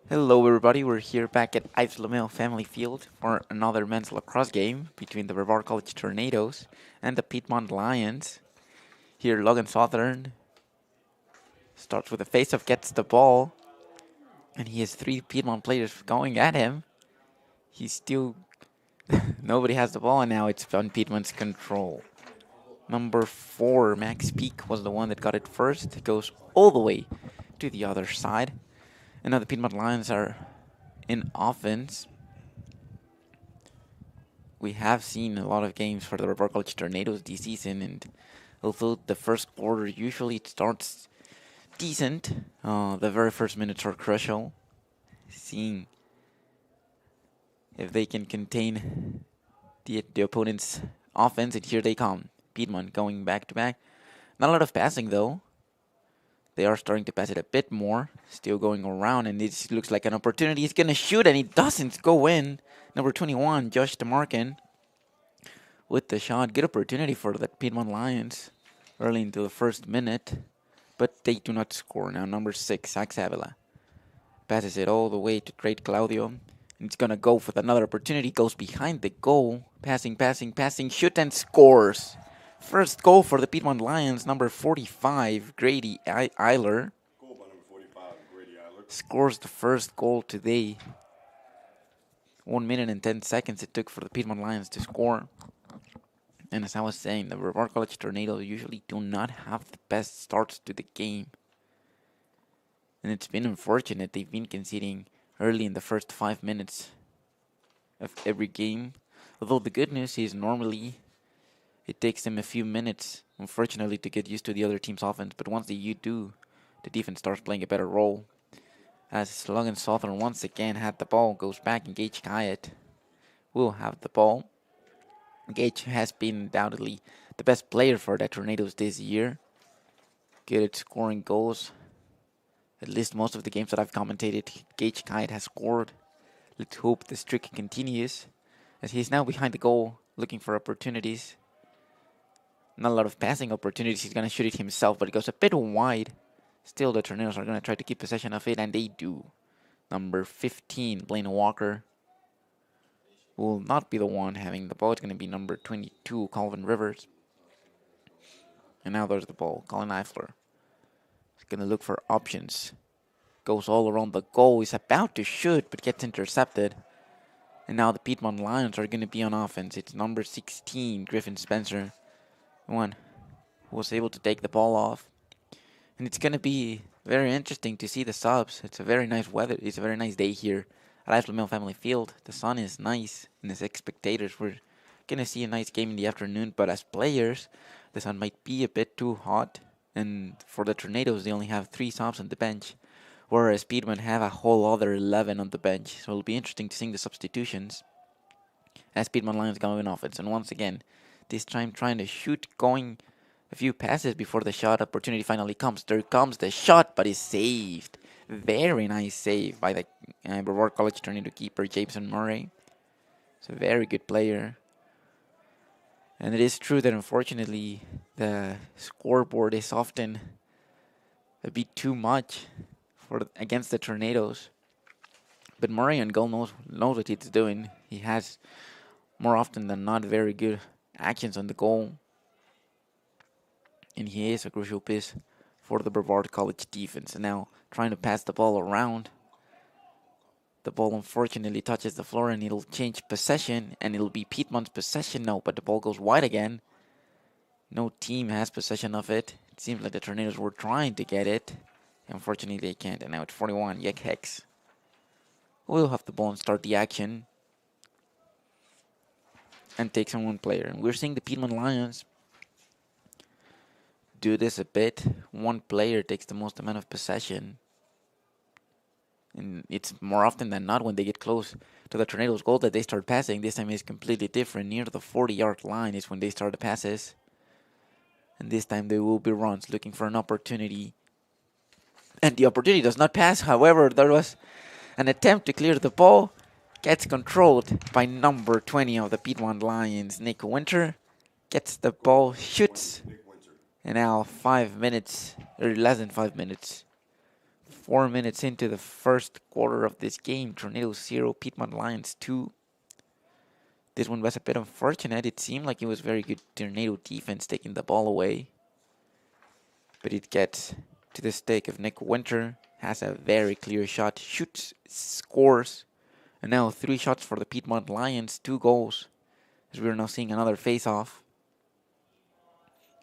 Hello everybody, we're here back at Lamel Family Field for another men's lacrosse game between the Brevard College Tornadoes and the Piedmont Lions. Here Logan Southern starts with a face-off, gets the ball, and he has three Piedmont players going at him. He's still... nobody has the ball, and now it's on Piedmont's control. Number 4, Max Peak, was the one that got it first. It goes all the way to the other side. And now the Piedmont Lions are in offense. We have seen a lot of games for the Brevard College Tornadoes this season, and although the first quarter usually it starts decent, the very first minutes are crucial. Seeing if they can contain the opponent's offense, and here they come. Piedmont going back to back. Not a lot of passing though. They are starting to pass it a bit more. Still going around, and this looks like an opportunity. He's going to shoot, and he doesn't go in. Number 21, Josh DeMarkin, with the shot. Good opportunity for the Piedmont Lions early into the first minute, but they do not score. Now number 6, Sax Avila, passes it all the way to Great Claudio. And it's going to go for another opportunity. Goes behind the goal. Passing, shoot, and scores. First goal for the Piedmont Lions, number 45, Grady Eiler. Goal by number 45, Grady Eiler. Scores the first goal today. 1 minute and 10 seconds it took for the Piedmont Lions to score. And as I was saying, the Brevard College Tornadoes usually do not have the best starts to the game. And it's been unfortunate. They've been conceding early in the first 5 minutes of every game. Although the good news is normally it takes them a few minutes, unfortunately, to get used to the other team's offense. But once you do, the defense starts playing a better role. As Logan Southern once again had the ball, goes back, and Gage Kyatt will have the ball. Gage has been undoubtedly the best player for the Tornadoes this year. Good at scoring goals. At least most of the games that I've commentated, Gage Kyatt has scored. Let's hope the streak continues, as he's now behind the goal, looking for opportunities. Not a lot of passing opportunities. He's going to shoot it himself, but it goes a bit wide. Still, the Tornadoes are going to try to keep possession of it, and they do. Number 15, Blaine Walker, will not be the one having the ball. It's going to be number 22, Calvin Rivers. And now there's the ball. Colin Eifler is going to look for options. Goes all around the goal. He's about to shoot, but gets intercepted. And now the Piedmont Lions are going to be on offense. It's number 16, Griffin Spencer, one who was able to take the ball off. And it's going to be very interesting to see the subs. It's a very nice weather. It's a very nice day here at Lamel Family Field. The sun is nice, and as spectators, we're going to see a nice game in the afternoon. But as players, the sun might be a bit too hot. And for the Tornadoes, they only have 3 subs on the bench, whereas Piedmont have a whole other 11 on the bench. So it'll be interesting to see the substitutions as Piedmont Lions go in offense. And once again, this time trying to shoot, going a few passes before the shot opportunity finally comes. There comes the shot, but it's saved. Very nice save by the Brevard College Tornado keeper, Jameson Murray. It's a very good player. And it is true that unfortunately the scoreboard is often a bit too much against the Tornadoes. But Murray on goal knows what he's doing. He has more often than not very good actions on the goal. And he is a crucial piece for the Brevard College defense. And now trying to pass the ball around. The ball unfortunately touches the floor, and it'll change possession, and it'll be Piedmont's possession now, but the ball goes wide again. No team has possession of it. It seems like the Tornadoes were trying to get it. Unfortunately, they can't. And now it's 41, Yek Hex will have the ball and start the action. And takes on one player. And we're seeing the Piedmont Lions do this a bit. One player takes the most amount of possession. And it's more often than not when they get close to the Tornadoes' goal that they start passing. This time is completely different. Near the 40-yard line is when they start the passes. And this time they will be runs, looking for an opportunity. And the opportunity does not pass. However, there was an attempt to clear the ball. Gets controlled by number 20 of the Piedmont Lions, Nick Winter. Gets the ball, shoots. And now 5 minutes, or less than 5 minutes, 4 minutes into the first quarter of this game. Tornadoes 0, Piedmont Lions 2. This one was a bit unfortunate. It seemed like it was very good Tornado defense taking the ball away. But it gets to the stick of Nick Winter. Has a very clear shot. Shoots, scores. And now 3 shots for the Piedmont Lions. 2 goals. As we're now seeing another face-off.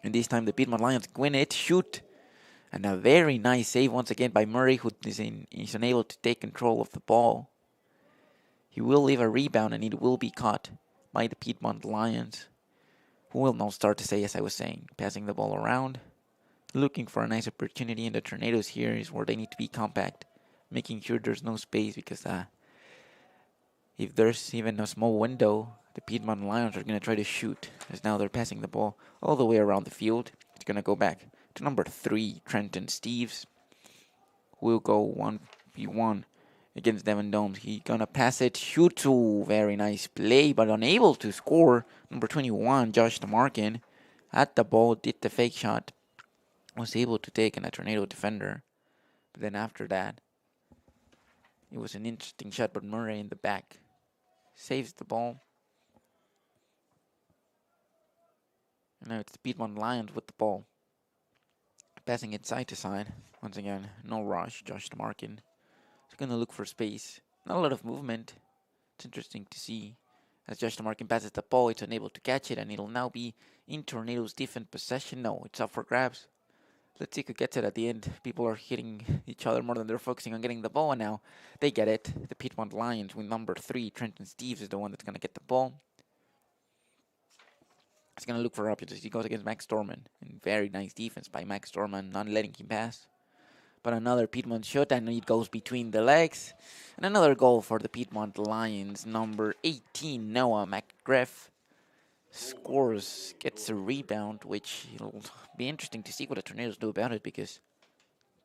And this time the Piedmont Lions win it. Shoot. And a very nice save once again by Murray, who is unable to take control of the ball. He will leave a rebound and it will be caught by the Piedmont Lions, who will now start to say, as I was saying, passing the ball around, looking for a nice opportunity. And the Tornadoes here is where they need to be compact, making sure there's no space, because if there's even a small window, the Piedmont Lions are going to try to shoot, as now they're passing the ball all the way around the field. It's going to go back to number 3, Trenton Steves. Will go 1v1 against Devin Domes. He's going to pass it, shoot to, very nice play, but unable to score. Number 21, Josh DeMarkin, had the ball, did the fake shot, was able to take in a Tornado defender. But then after that, it was an interesting shot, but Murray in the back saves the ball. And now it's the Piedmont Lions with the ball, passing it side to side. Once again, no rush. Josh DeMarkin is going to look for space. Not a lot of movement. It's interesting to see. As Josh DeMarkin passes the ball, it's unable to catch it, and it'll now be in Tornado's defense possession. No, it's up for grabs. Let's see who gets it at the end. People are hitting each other more than they're focusing on getting the ball, and now they get it. The Piedmont Lions with number 3, Trenton Steves, is the one that's going to get the ball. He's going to look for options. He goes against Max Storman. And very nice defense by Max Storman, not letting him pass. But another Piedmont shot, and it goes between the legs. And another goal for the Piedmont Lions. Number 18, Noah McGriff, scores, gets a rebound, which it'll be interesting to see what the Tornadoes do about it, because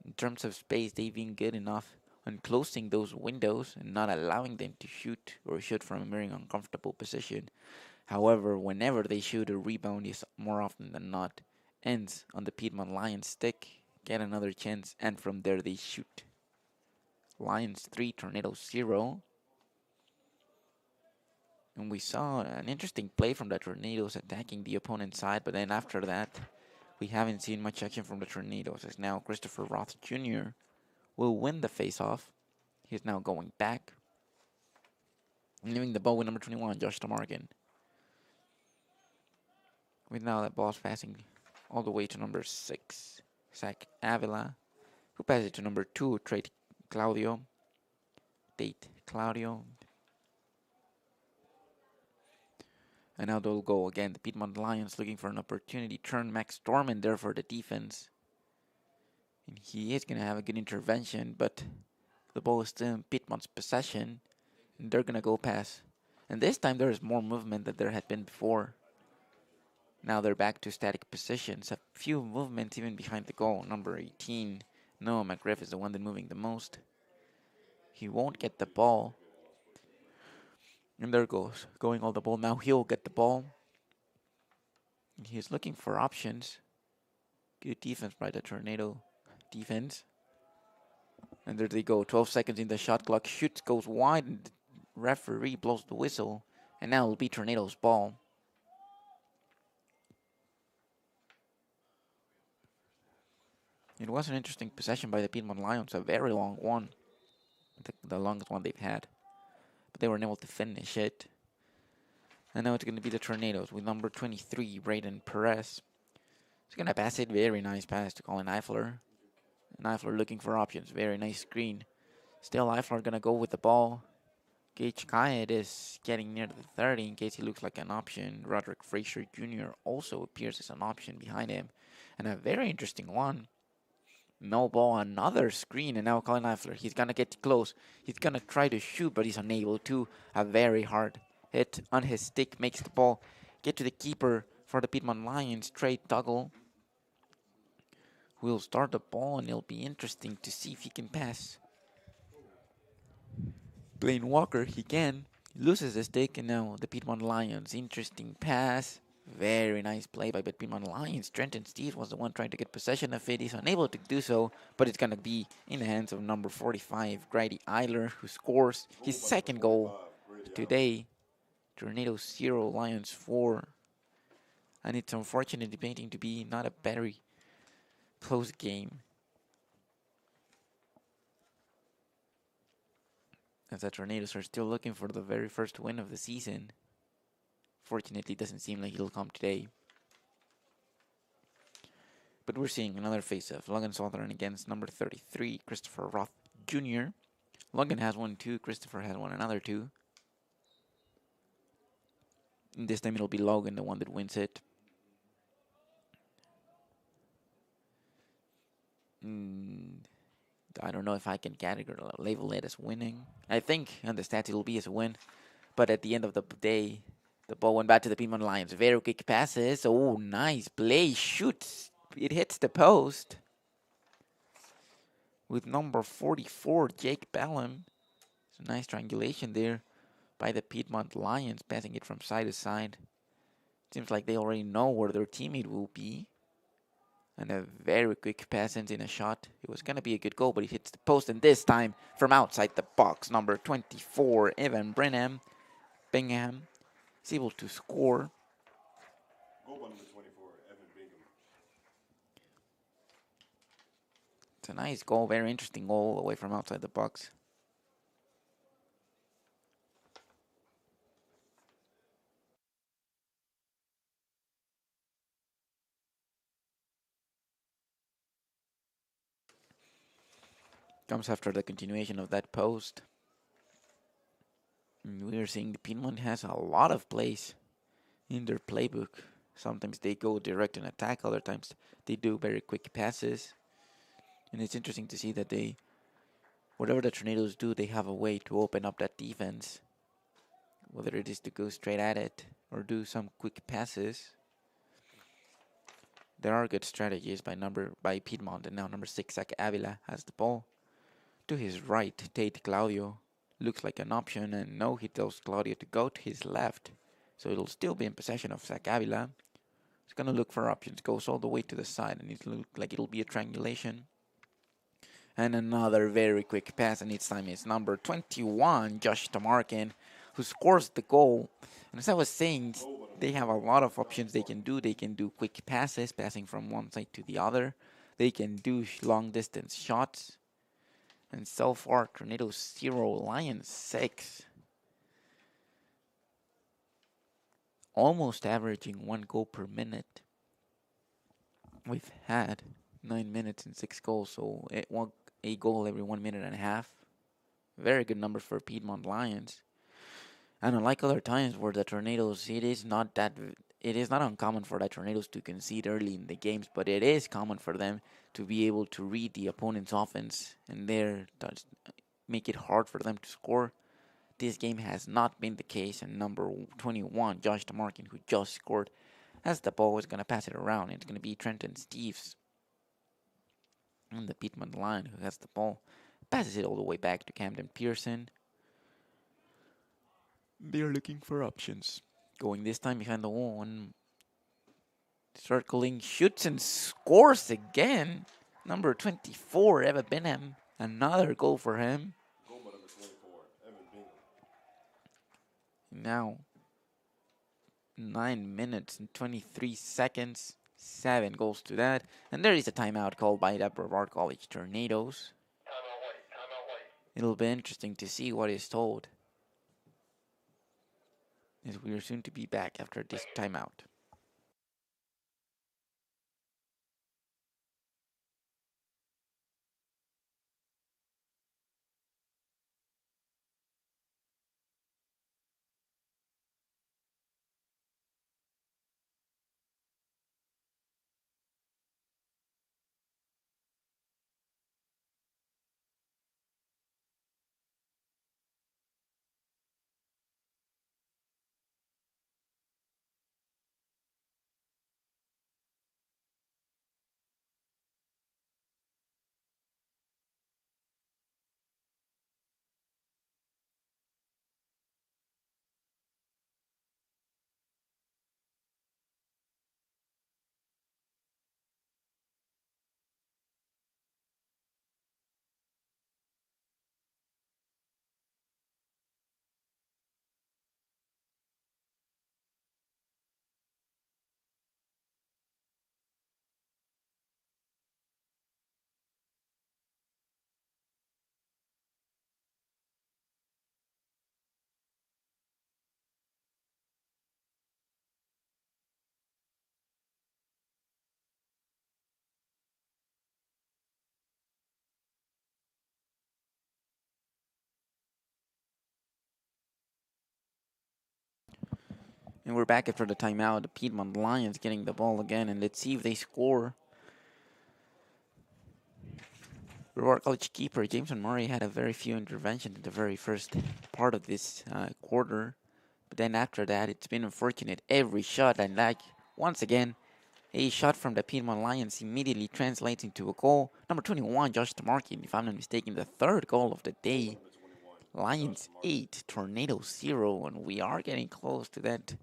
in terms of space, they've been good enough on closing those windows and not allowing them to shoot or shoot from a very uncomfortable position. However, whenever they shoot, a rebound is more often than not ends on the Piedmont Lions stick, get another chance, and from there they shoot. Lions 3, Tornadoes 0. And we saw an interesting play from the Tornadoes attacking the opponent's side, but then after that, we haven't seen much action from the Tornadoes, as now Christopher Roth Jr. will win the face-off. He's now going back, leaving the ball with number 21, Josh DeMarkin. With now that ball's passing all the way to number 6, Zach Avila, who passes it to number 2, Tate Claudio. And now they'll go again. The Piedmont Lions looking for an opportunity. Turn Max Dorman there for the defense. And he is going to have a good intervention, but the ball is still in Piedmont's possession. And they're going to go pass. And this time there is more movement than there had been before. Now they're back to static positions. A few movements even behind the goal. Number 18, Noah McGriff, is the one that's moving the most. He won't get the ball. And there goes, going all the ball. Now he'll get the ball. He's looking for options. Good defense by the Tornado defense. And there they go, 12 seconds in the shot clock. Shoots, goes wide, and the referee blows the whistle. And now it'll be Tornado's ball. It was an interesting possession by the Piedmont Lions, a very long one. The longest one they've had. But they were unable to finish it. And now it's going to be the Tornadoes with number 23, Brayden Perez. He's going to pass it. Very nice pass to Colin Eifler. And Eifler looking for options. Very nice screen. Still Eifler going to go with the ball. Gage Kayed is getting near the 30 in case he looks like an option. Roderick Fraser Jr. also appears as an option behind him. And a very interesting one. No ball, another screen, and now Colin Eifler. He's going to get close. He's going to try to shoot, but he's unable to. A very hard hit on his stick makes the ball get to the keeper for the Piedmont Lions, Trey Tuggle. Will start the ball, and it'll be interesting to see if he can pass. Blaine Walker, he can. He loses the stick, and now the Piedmont Lions. Interesting pass. Very nice play by Piedmont Lions. Trenton Steve was the one trying to get possession of it. He's unable to do so, but it's going to be in the hands of number 45, Grady Eiler, who scores his second goal today. Tornadoes 0, Lions 4. And it's unfortunate debating to be not a very close game, as the Tornadoes are still looking for the very first win of the season. Fortunately, it doesn't seem like it'll come today. But we're seeing another face-off. Logan Southern against number 33, Christopher Roth Jr. Logan has one, too. Christopher has one, another two. And this time it'll be Logan, the one that wins it. I don't know if I can label it as winning. I think on the stats it'll be as a win. But at the end of the day, the ball went back to the Piedmont Lions. Very quick passes. Oh, nice play. Shoots. It hits the post. With number 44, Jake Bellum. It's a nice triangulation there by the Piedmont Lions, passing it from side to side. Seems like they already know where their teammate will be. And a very quick pass ends in a shot. It was going to be a good goal, but it hits the post. And this time, from outside the box, number 24, Evan Bingham is able to score. Goal by number 24, Evan Bingham. It's a nice goal, very interesting goal away from outside the box. Comes after the continuation of that post. And we are seeing the Piedmont has a lot of plays in their playbook. Sometimes they go direct and attack, other times they do very quick passes. And it's interesting to see that whatever the Tornadoes do, they have a way to open up that defense. Whether it is to go straight at it or do some quick passes. There are good strategies by Piedmont, and now number 6, Zach Avila, has the ball. To his right, Tate Claudio looks like an option, and no, he tells Claudio to go to his left. So it'll still be in possession of Zach Avila. He's going to look for options, goes all the way to the side, and it looks like it'll be a triangulation. And another very quick pass, and this time it's number 21, Josh Tamarkin, who scores the goal. And as I was saying, they have a lot of options they can do. They can do quick passes, passing from one side to the other. They can do long distance shots. And so far, Tornadoes 0, Lions 6. Almost averaging 1 goal per minute. We've had 9 minutes and 6 goals, so a goal every 1 minute and a half. Very good number for Piedmont Lions. And unlike other times where the Tornadoes, it is not uncommon for the Tornadoes to concede early in the games, but it is common for them to be able to read the opponent's offense and make it hard for them to score. This game has not been the case, and number 21, Josh Tamarkin, who just scored, has the ball, is going to pass it around. It's going to be Trenton Steves on the Piedmont line who has the ball. Passes it all the way back to Camden Pearson. They're looking for options. Going this time behind the wall and circling, shoots and scores again. Number 24, Evan Bingham. Another goal for him. Goal by number 24, Evan Bingham. Now, 9 minutes and 23 seconds. 7 goals to that. And there is a timeout called by the Brevard College Tornadoes. It'll be interesting to see what is told, as we are soon to be back after this timeout. And we're back after the timeout. The Piedmont Lions getting the ball again, and let's see if they score. Brevard College keeper Jameson Murray had a very few interventions in the very first part of this quarter. But then after that, it's been unfortunate. Every shot, and like, once again, a shot from the Piedmont Lions immediately translates into a goal. Number 21, Josh Tamarkin, if I'm not mistaken, the third goal of the day. Lions 8, Tornadoes 0, and we are getting close to that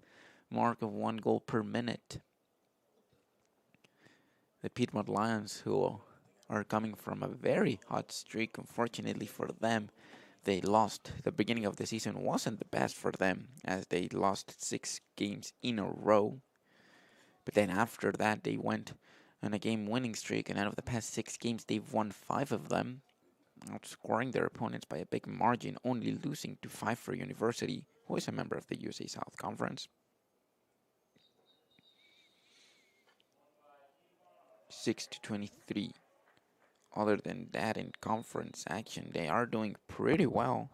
mark of 1 goal per minute. The Piedmont Lions, who are coming from a very hot streak, unfortunately for them, they lost. The beginning of the season wasn't the best for them, as they lost 6 games in a row. But then after that, they went on a game-winning streak, and out of the past 6 games, they've won 5 of them, outscoring their opponents by a big margin, only losing to Pfeiffer University, who is a member of the USA South Conference. 6-23. Other than that, in conference action, they are doing pretty well.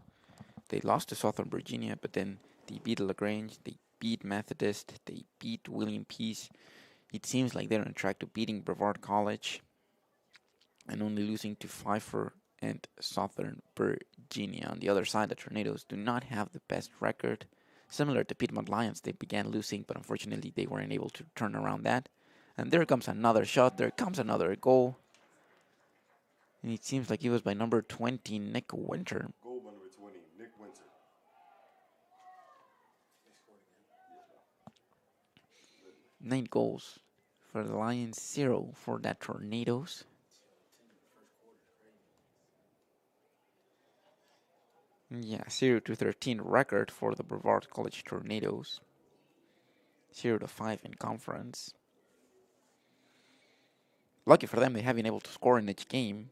They lost to Southern Virginia, but then they beat LaGrange, they beat Methodist, they beat William Peace. It seems like they're on track to beating Brevard College and only losing to Pfeiffer and Southern Virginia. On the other side, the Tornadoes do not have the best record. Similar to Piedmont Lions, they began losing, but unfortunately they weren't able to turn around that. And there comes another shot, there comes another goal. And it seems like it was by number 20, Nick Winter. Goal by number 20, Nick Winter. 9 goals for the Lions, 0 for the Tornadoes. Yeah, 0-13 record for the Brevard College Tornadoes. 0-5 in conference. Lucky for them, they have been able to score in each game.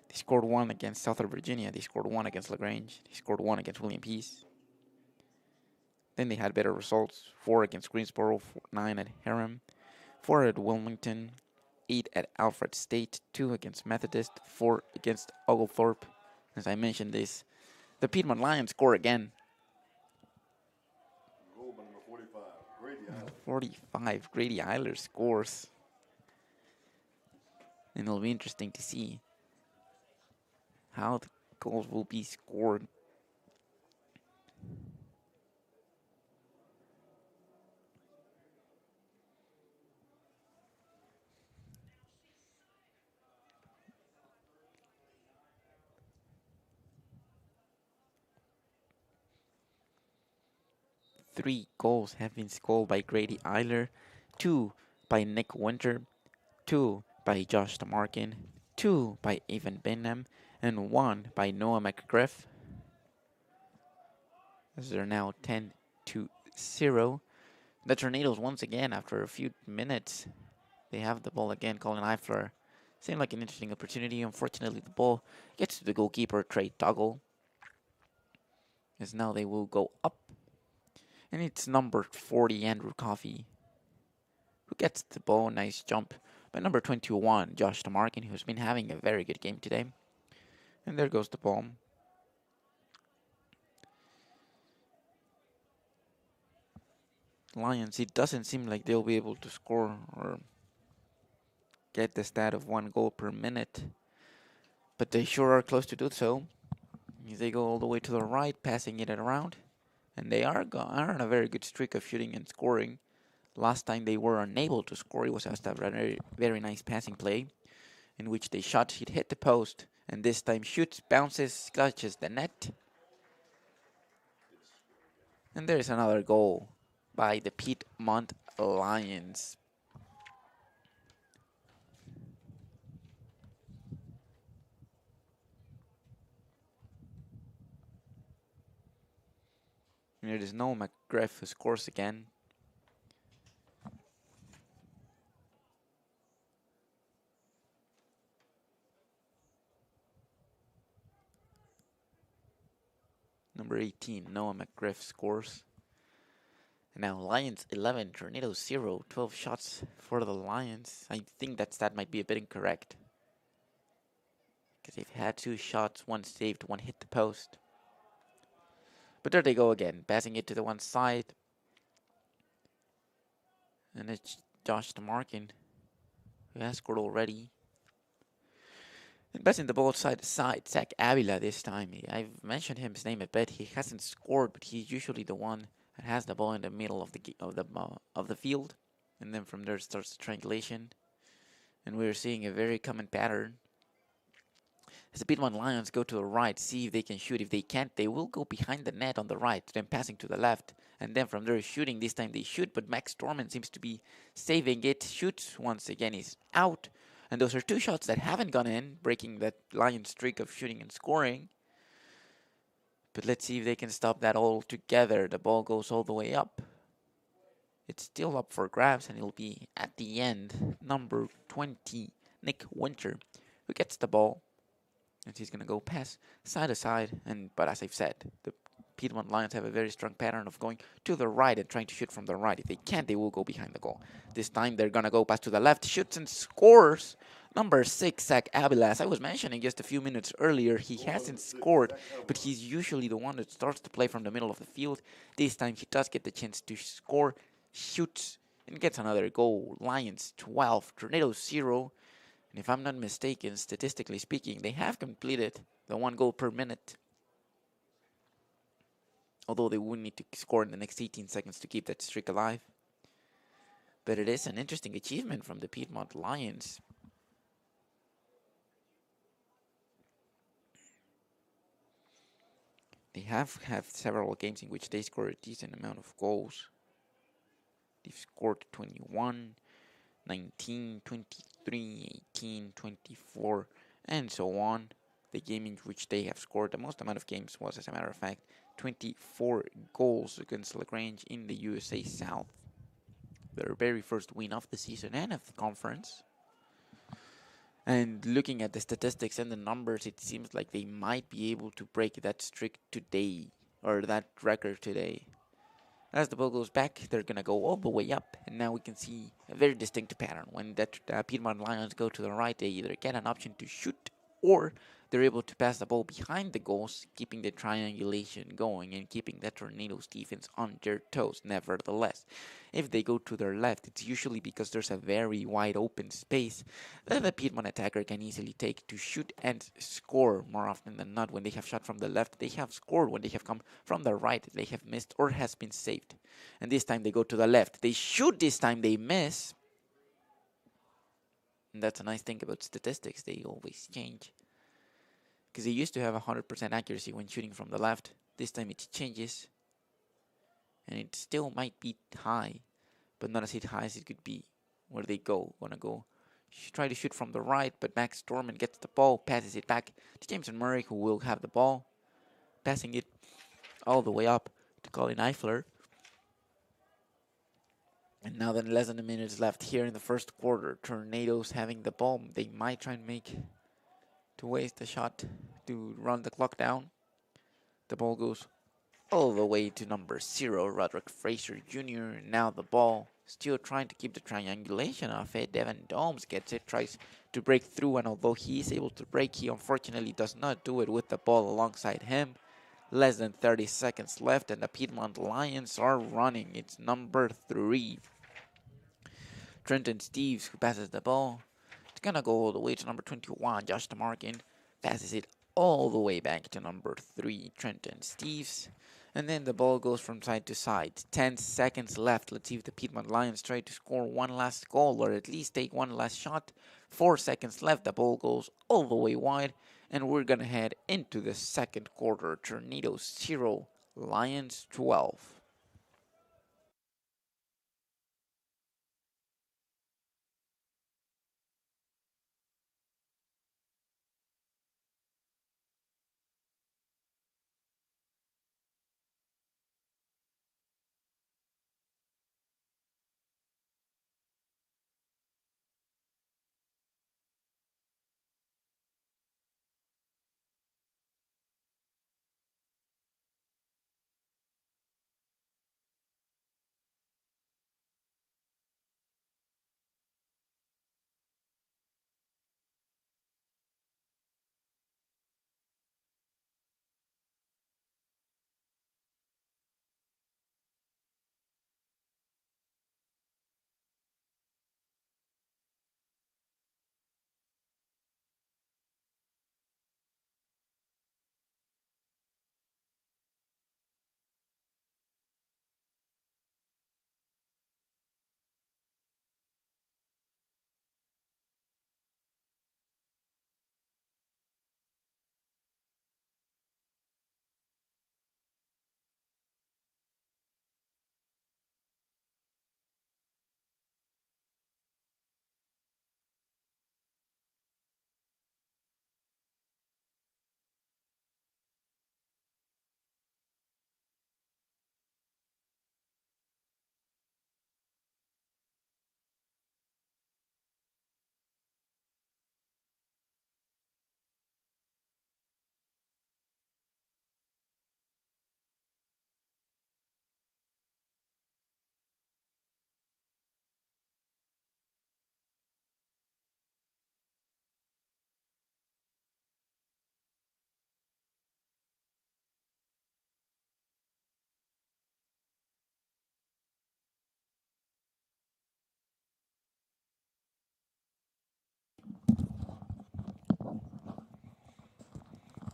They scored 1 against Southern Virginia. They scored 1 against LaGrange. They scored 1 against William Peace. Then they had better results. 4 against Greensboro, 9 at Herram, 4 at Wilmington, 8 at Alfred State, 2 against Methodist, 4 against Oglethorpe. As I mentioned this, the Piedmont Lions score again. Goal by number 45, Grady Island. 45, Grady Eiler scores. And it'll be interesting to see how the goals will be scored. Three goals have been scored by Grady Eiler, 2 by Nick Winter, 2 by Josh Tamarkin, 2 by Evan Benham, and 1 by Noah McGriff. As they're now 10-0. The Tornadoes once again, after a few minutes, they have the ball again. Colin Eifler seemed like an interesting opportunity. Unfortunately, the ball gets to the goalkeeper, Trey Toggle. As now they will go up. And it's number 40, Andrew Coffey, who gets the ball. Nice jump by number 21, Josh Tamarkin, who's been having a very good game today. And there goes the ball. Lions, it doesn't seem like they'll be able to score or get the stat of 1 goal per minute, but they sure are close to do so. They go all the way to the right, passing it around, and they are on a very good streak of shooting and scoring. Last time they were unable to score, it was after a very, very nice passing play, in which they shot, it hit the post, and this time shoots, bounces, clutches the net. And there's another goal by the Piedmont Lions. And it is Noah McGriff who scores again. Number 18, Noah McGriff scores. And now Lions 11, Tornadoes 0, 12 shots for the Lions. I think that stat might be a bit incorrect, because they've had 2 shots, 1 saved, 1 hit the post. But there they go again, passing it to the one side. And it's Josh DeMarkin who has scored already. And passing the ball side to side, Zach Avila this time. I've mentioned his name a bit. He hasn't scored, but he's usually the one that has the ball in the middle of the field, and then from there starts the triangulation. And we're seeing a very common pattern. As the Piedmont Lions go to the right, see if they can shoot. If they can't, they will go behind the net on the right, then passing to the left, and then from there shooting. This time they shoot, but Max Dorman seems to be saving it. Shoots once again, he's out. And those are two shots that haven't gone in, breaking that Lions streak of shooting and scoring. But let's see if they can stop that all together. The ball goes all the way up. It's still up for grabs, and it'll be at the end. Number 20, Nick Winter, who gets the ball. And he's going to go pass side to side. But as I've said, the Piedmont Lions have a very strong pattern of going to the right and trying to shoot from the right. If they can't, they will go behind the goal. This time they're going to go pass to the left. Shoots and scores. Number 6, Zach Avila. As I was mentioning just a few minutes earlier, he hasn't scored, but he's usually the one that starts to play from the middle of the field. This time he does get the chance to score, shoots, and gets another goal. Lions 12, Tornadoes 0. And if I'm not mistaken, statistically speaking, they have completed the 1 goal per minute. Although they would need to score in the next 18 seconds to keep that streak alive. But it is an interesting achievement from the Piedmont Lions. They have had several games in which they scored a decent amount of goals. They've scored 21, 19, 23, 18, 24, and so on. The game in which they have scored the most amount of games was, as a matter of fact, 24 goals against LaGrange in the USA South. Their very first win of the season and of the conference. And looking at the statistics and the numbers, it seems like they might be able to break that streak today, or that record today. As the ball goes back, they're going to go all the way up, and now we can see a very distinct pattern. When the Piedmont Lions go to the right, they either get an option to shoot, or they're able to pass the ball behind the goals, keeping the triangulation going and keeping the Tornadoes defense on their toes. Nevertheless, if they go to their left, it's usually because there's a very wide open space that the Piedmont attacker can easily take to shoot and score. More often than not, when they have shot from the left, they have scored. When they have come from the right, they have missed or has been saved. And this time they go to the left. They shoot, this time they miss. And that's a nice thing about statistics. They always change. Because they used to have 100% accuracy when shooting from the left. This time it changes. And it still might be high, but not as high as it could be. Where they wanna go. Try to shoot from the right, but Max Dorman gets the ball, passes it back to Jameson Murray, who will have the ball. Passing it all the way up to Colin Eifler. And now that less than a minute is left here in the first quarter, Tornadoes having the ball. They might try and to waste a shot to run the clock down. The ball goes all the way to number 0, Roderick Fraser Jr. Now the ball, still trying to keep the triangulation of it. Devin Domes gets it, tries to break through, and although he is able to break, he unfortunately does not do it with the ball alongside him. Less than 30 seconds left, and the Piedmont Lions are running. It's number 3. Trenton Steves, who passes the ball. It's going to go all the way to number 21, Josh DeMarkin. Passes it all the way back to number 3, Trenton Steves. And then the ball goes from side to side. 10 seconds left. Let's see if the Piedmont Lions try to score one last goal, or at least take one last shot. 4 seconds left. The ball goes all the way wide. And we're going to head into the second quarter. Tornadoes 0, Lions 12.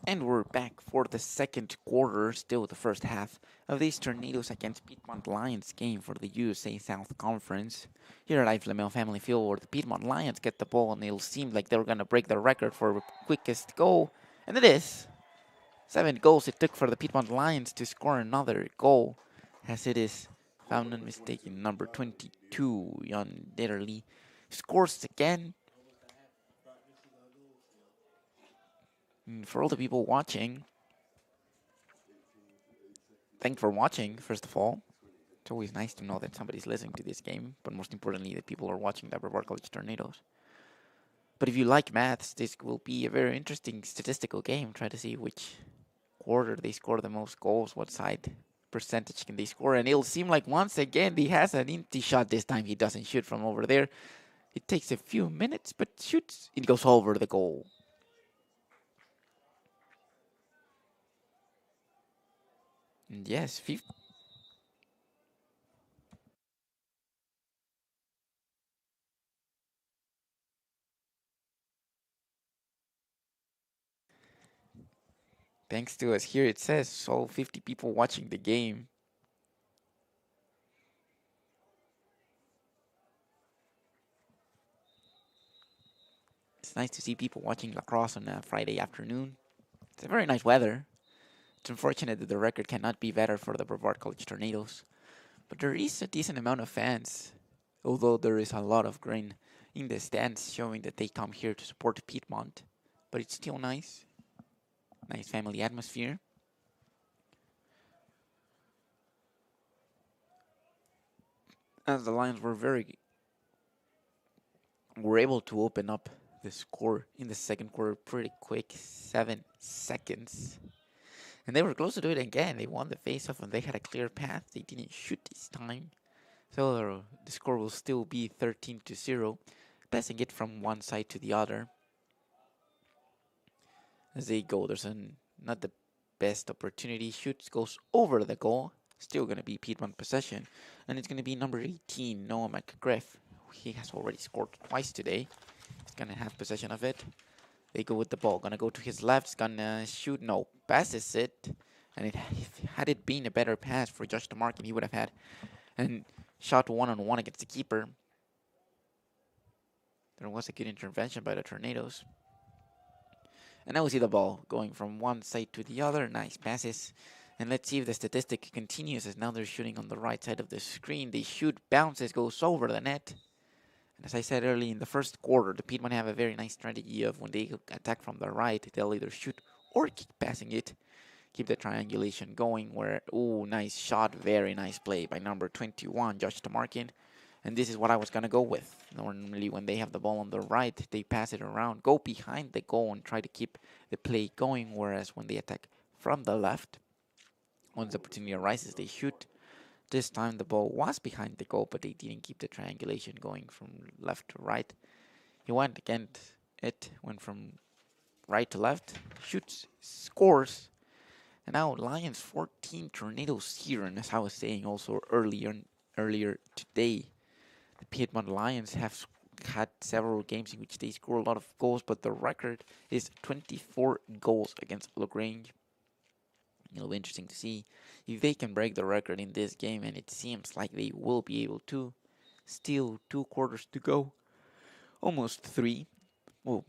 And we're back for the second quarter, still the first half of these Tornadoes against Piedmont Lions game for the USA South Conference. Here at Lamel Family Field, where the Piedmont Lions get the ball, and it'll seem like they're going to break the record for quickest goal. And it is. 7 goals it took for the Piedmont Lions to score another goal, as it is, if I'm not mistaken, number 22, Jan Ditterly, scores again. And for all the people watching, thanks for watching, first of all. It's always nice to know that somebody's listening to this game, but most importantly, that people are watching the Brevard College Tornadoes. But if you like maths, this will be a very interesting statistical game. Try to see which quarter they score the most goals, what side percentage can they score, and it'll seem like once again he has an empty shot. This time he doesn't shoot from over there. It takes a few minutes, but shoots. It goes over the goal. And yes, thanks to us here, it says so 50 people watching the game. It's nice to see people watching lacrosse on a Friday afternoon. It's a very nice weather. It's unfortunate that the record cannot be better for the Brevard College Tornadoes. But there is a decent amount of fans, although there is a lot of grain in the stands showing that they come here to support Piedmont. But it's still nice. Nice family atmosphere. As the Lions were able to open up the score in the second quarter pretty quick, 7 seconds. And they were close to do it again. They won the faceoff and they had a clear path. They didn't shoot this time. So the score will still be 13-0. Passing it from one side to the other. As they go, there's not the best opportunity. Shoots, goes over the goal. Still going to be Piedmont possession. And it's going to be number 18, Noah McGriff. He has already scored twice today. He's going to have possession of it. They go with the ball. Going to go to his left. He's going to shoot. No. Passes it. And had it been a better pass for Josh DeMarkin, he would have had. And shot one-on-one against the keeper. There was a good intervention by the Tornadoes. And now we see the ball going from one side to the other. Nice passes. And let's see if the statistic continues, as now they're shooting on the right side of the screen. They shoot, bounces, goes over the net. And as I said early in the first quarter, the Piedmont have a very nice strategy of when they attack from the right, they'll either shoot or keep passing it. Keep the triangulation going where, ooh, nice shot, very nice play by number 21, Josh DeMarkin. And this is what I was going to go with. Normally when they have the ball on the right, they pass it around, go behind the goal and try to keep the play going. Whereas when they attack from the left, once the opportunity arises, they shoot. This time the ball was behind the goal, but they didn't keep the triangulation going from left to right. He went against it, went from right to left, shoots, scores. And now Lions 14, Tornadoes 0. And as I was saying also earlier today, the Piedmont Lions have had several games in which they score a lot of goals, but the record is 24 goals against LaGrange. It'll be interesting to see if they can break the record in this game, and it seems like they will be able to. Still 2 quarters to go. Almost 3. Well,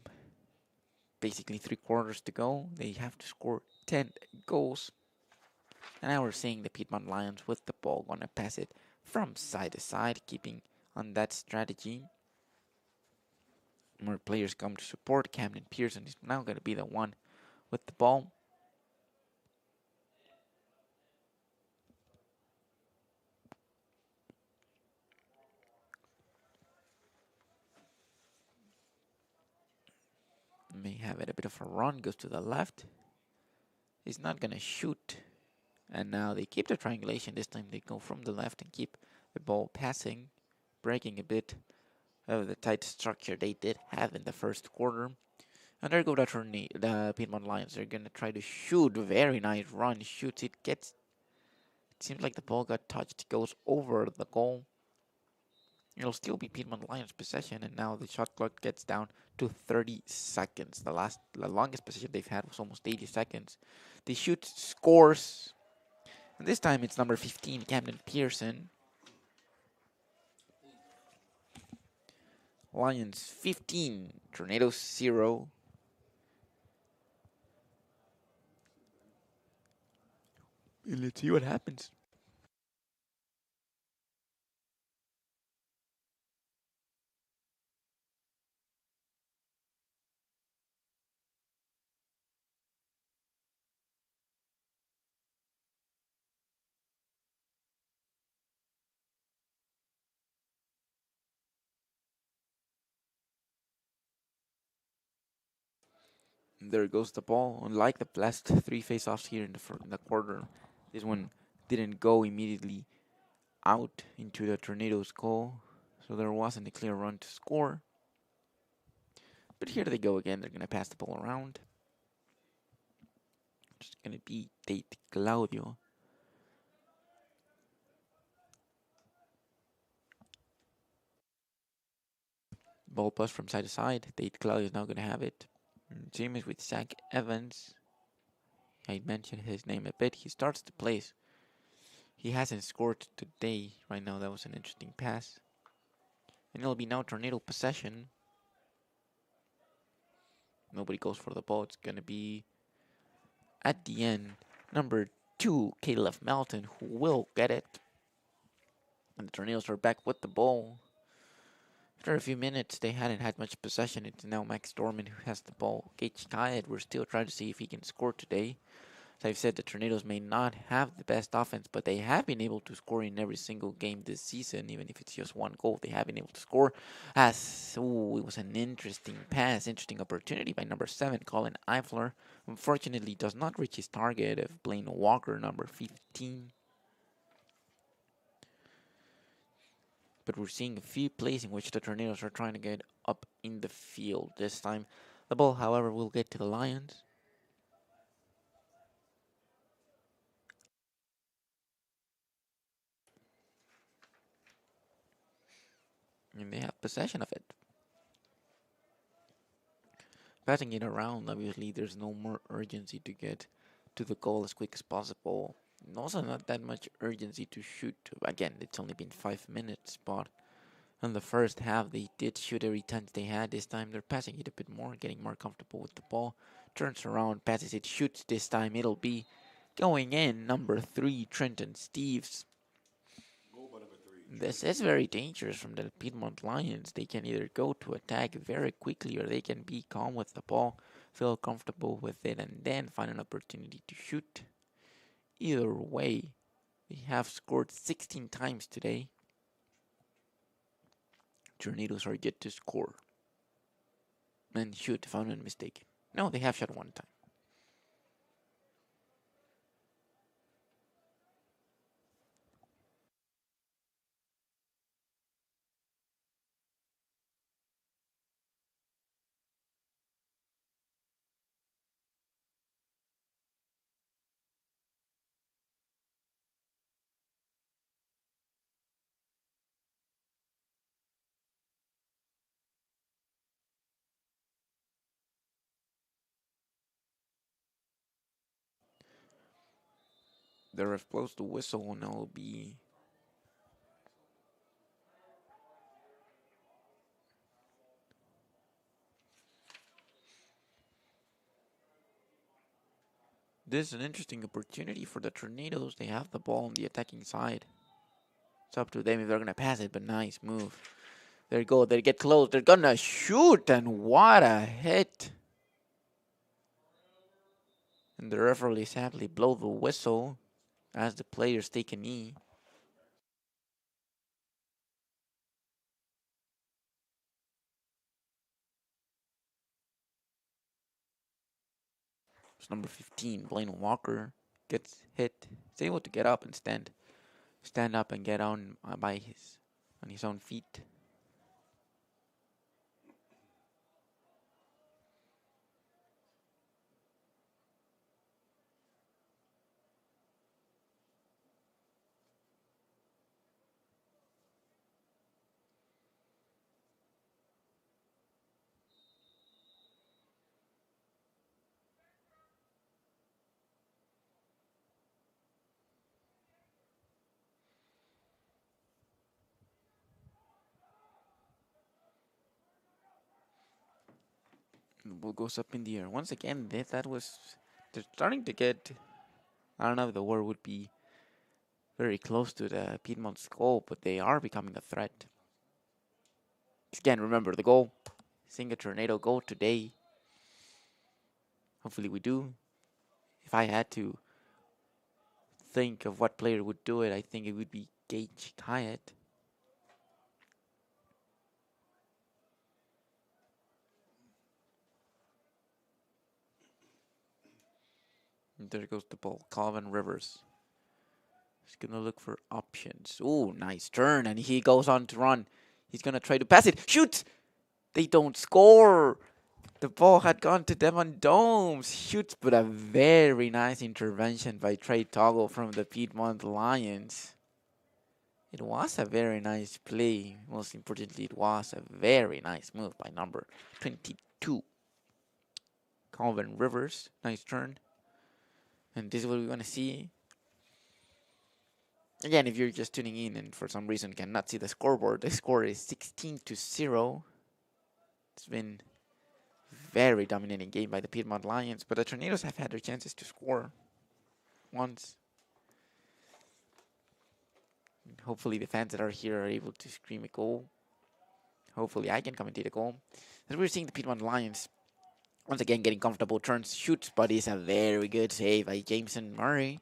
basically 3 quarters to go. They have to score 10 goals. And now we're seeing the Piedmont Lions with the ball. Gonna pass it from side to side, keeping on that strategy. More players come to support. Camden Pearson is now going to be the one with the ball. May have it a bit of a run, goes to the left. He's not going to shoot. And now they keep the triangulation. This time they go from the left and keep the ball passing, breaking a bit of the tight structure they did have in the first quarter. And there go the Piedmont Lions. They're going to try to shoot. Very nice run. Shoots. It seems like the ball got touched. Goes over the goal. It'll still be Piedmont Lions possession, and now the shot clock gets down to 30 seconds. The longest possession they've had was almost 80 seconds. They shoot, scores, and this time it's number 15, Camden Pearson. Lions 15, Tornadoes 0. And let's see what happens. And there goes the ball. Unlike the last 3 face-offs here in the quarter, this one didn't go immediately out into the Tornadoes' goal, so there wasn't a clear run to score. But here they go again. They're going to pass the ball around. It's going to be Tate Claudio. Ball pass from side to side. Tate Claudio is now going to have it. Same as with Zach Evans. I mentioned his name a bit. He starts the plays. He hasn't scored today. Right now, that was an interesting pass. And it'll be now Tornado possession. Nobody goes for the ball. It's going to be, at the end, number 2, Caleb Melton, who will get it. And the Tornadoes are back with the ball. After a few minutes, they hadn't had much possession. It's now Max Dorman who has the ball. Gage Kayed, we're still trying to see if he can score today. As I've said, the Tornadoes may not have the best offense, but they have been able to score in every single game this season, even if it's just one goal. They have been able to score. It was an interesting pass, interesting opportunity by number 7, Colin Eifler. Unfortunately, does not reach his target of Blaine Walker, number 15. But we're seeing a few plays in which the Tornadoes are trying to get up in the field. This time, the ball, however, will get to the Lions. And they have possession of it. Passing it around, obviously, there's no more urgency to get to the goal as quick as possible. And also not that much urgency to shoot. Again, it's only been 5 minutes, but in the first half, they did shoot every chance they had. This time, they're passing it a bit more, getting more comfortable with the ball. Turns around, passes it, shoots this time. It'll be going in. Number 3, Trenton Steves. This is very dangerous from the Piedmont Lions. They can either go to attack very quickly or they can be calm with the ball, feel comfortable with it, and then find an opportunity to shoot. Either way, they have scored 16 times today. Tornadoes are yet to score. And shoot, if I'm not mistaken. No, they have shot one time. The ref blows the whistle and it'll be this is an interesting opportunity for the Tornadoes. They have the ball on the attacking side. It's up to them if they're going to pass it, but nice move. There you go. They get close. They're going to shoot, and what a hit. And the referee sadly blow the whistle as the players take a knee. It's number 15, Blaine Walker, gets hit. He's able to get up and stand up and get on his own feet. The ball goes up in the air. Once again, that was... They're starting to get... I don't know if the word would be very close to the Piedmont's goal, but they are becoming a threat. Again, remember the goal. Seeing a tornado goal today. Hopefully we do. If I had to think of what player would do it, I think it would be Gage Hyatt. And there goes the ball. Calvin Rivers. He's going to look for options. Ooh, nice turn. And he goes on to run. He's going to try to pass it. Shoots! They don't score. The ball had gone to Devon Domes. Shoots, but a very nice intervention by Trey Toggle from the Piedmont Lions. It was a very nice play. Most importantly, it was a very nice move by number 22. Calvin Rivers. Nice turn. And this is what we want to see. Again, if you're just tuning in and for some reason cannot see the scoreboard, the score is 16-0. It's been a very dominating game by the Piedmont Lions, but the Tornadoes have had their chances to score once. Hopefully the fans that are here are able to scream a goal. Hopefully I can commentate a goal. As we're seeing the Piedmont Lions once again getting comfortable turns, shoots, but it's a very good save by Jameson Murray.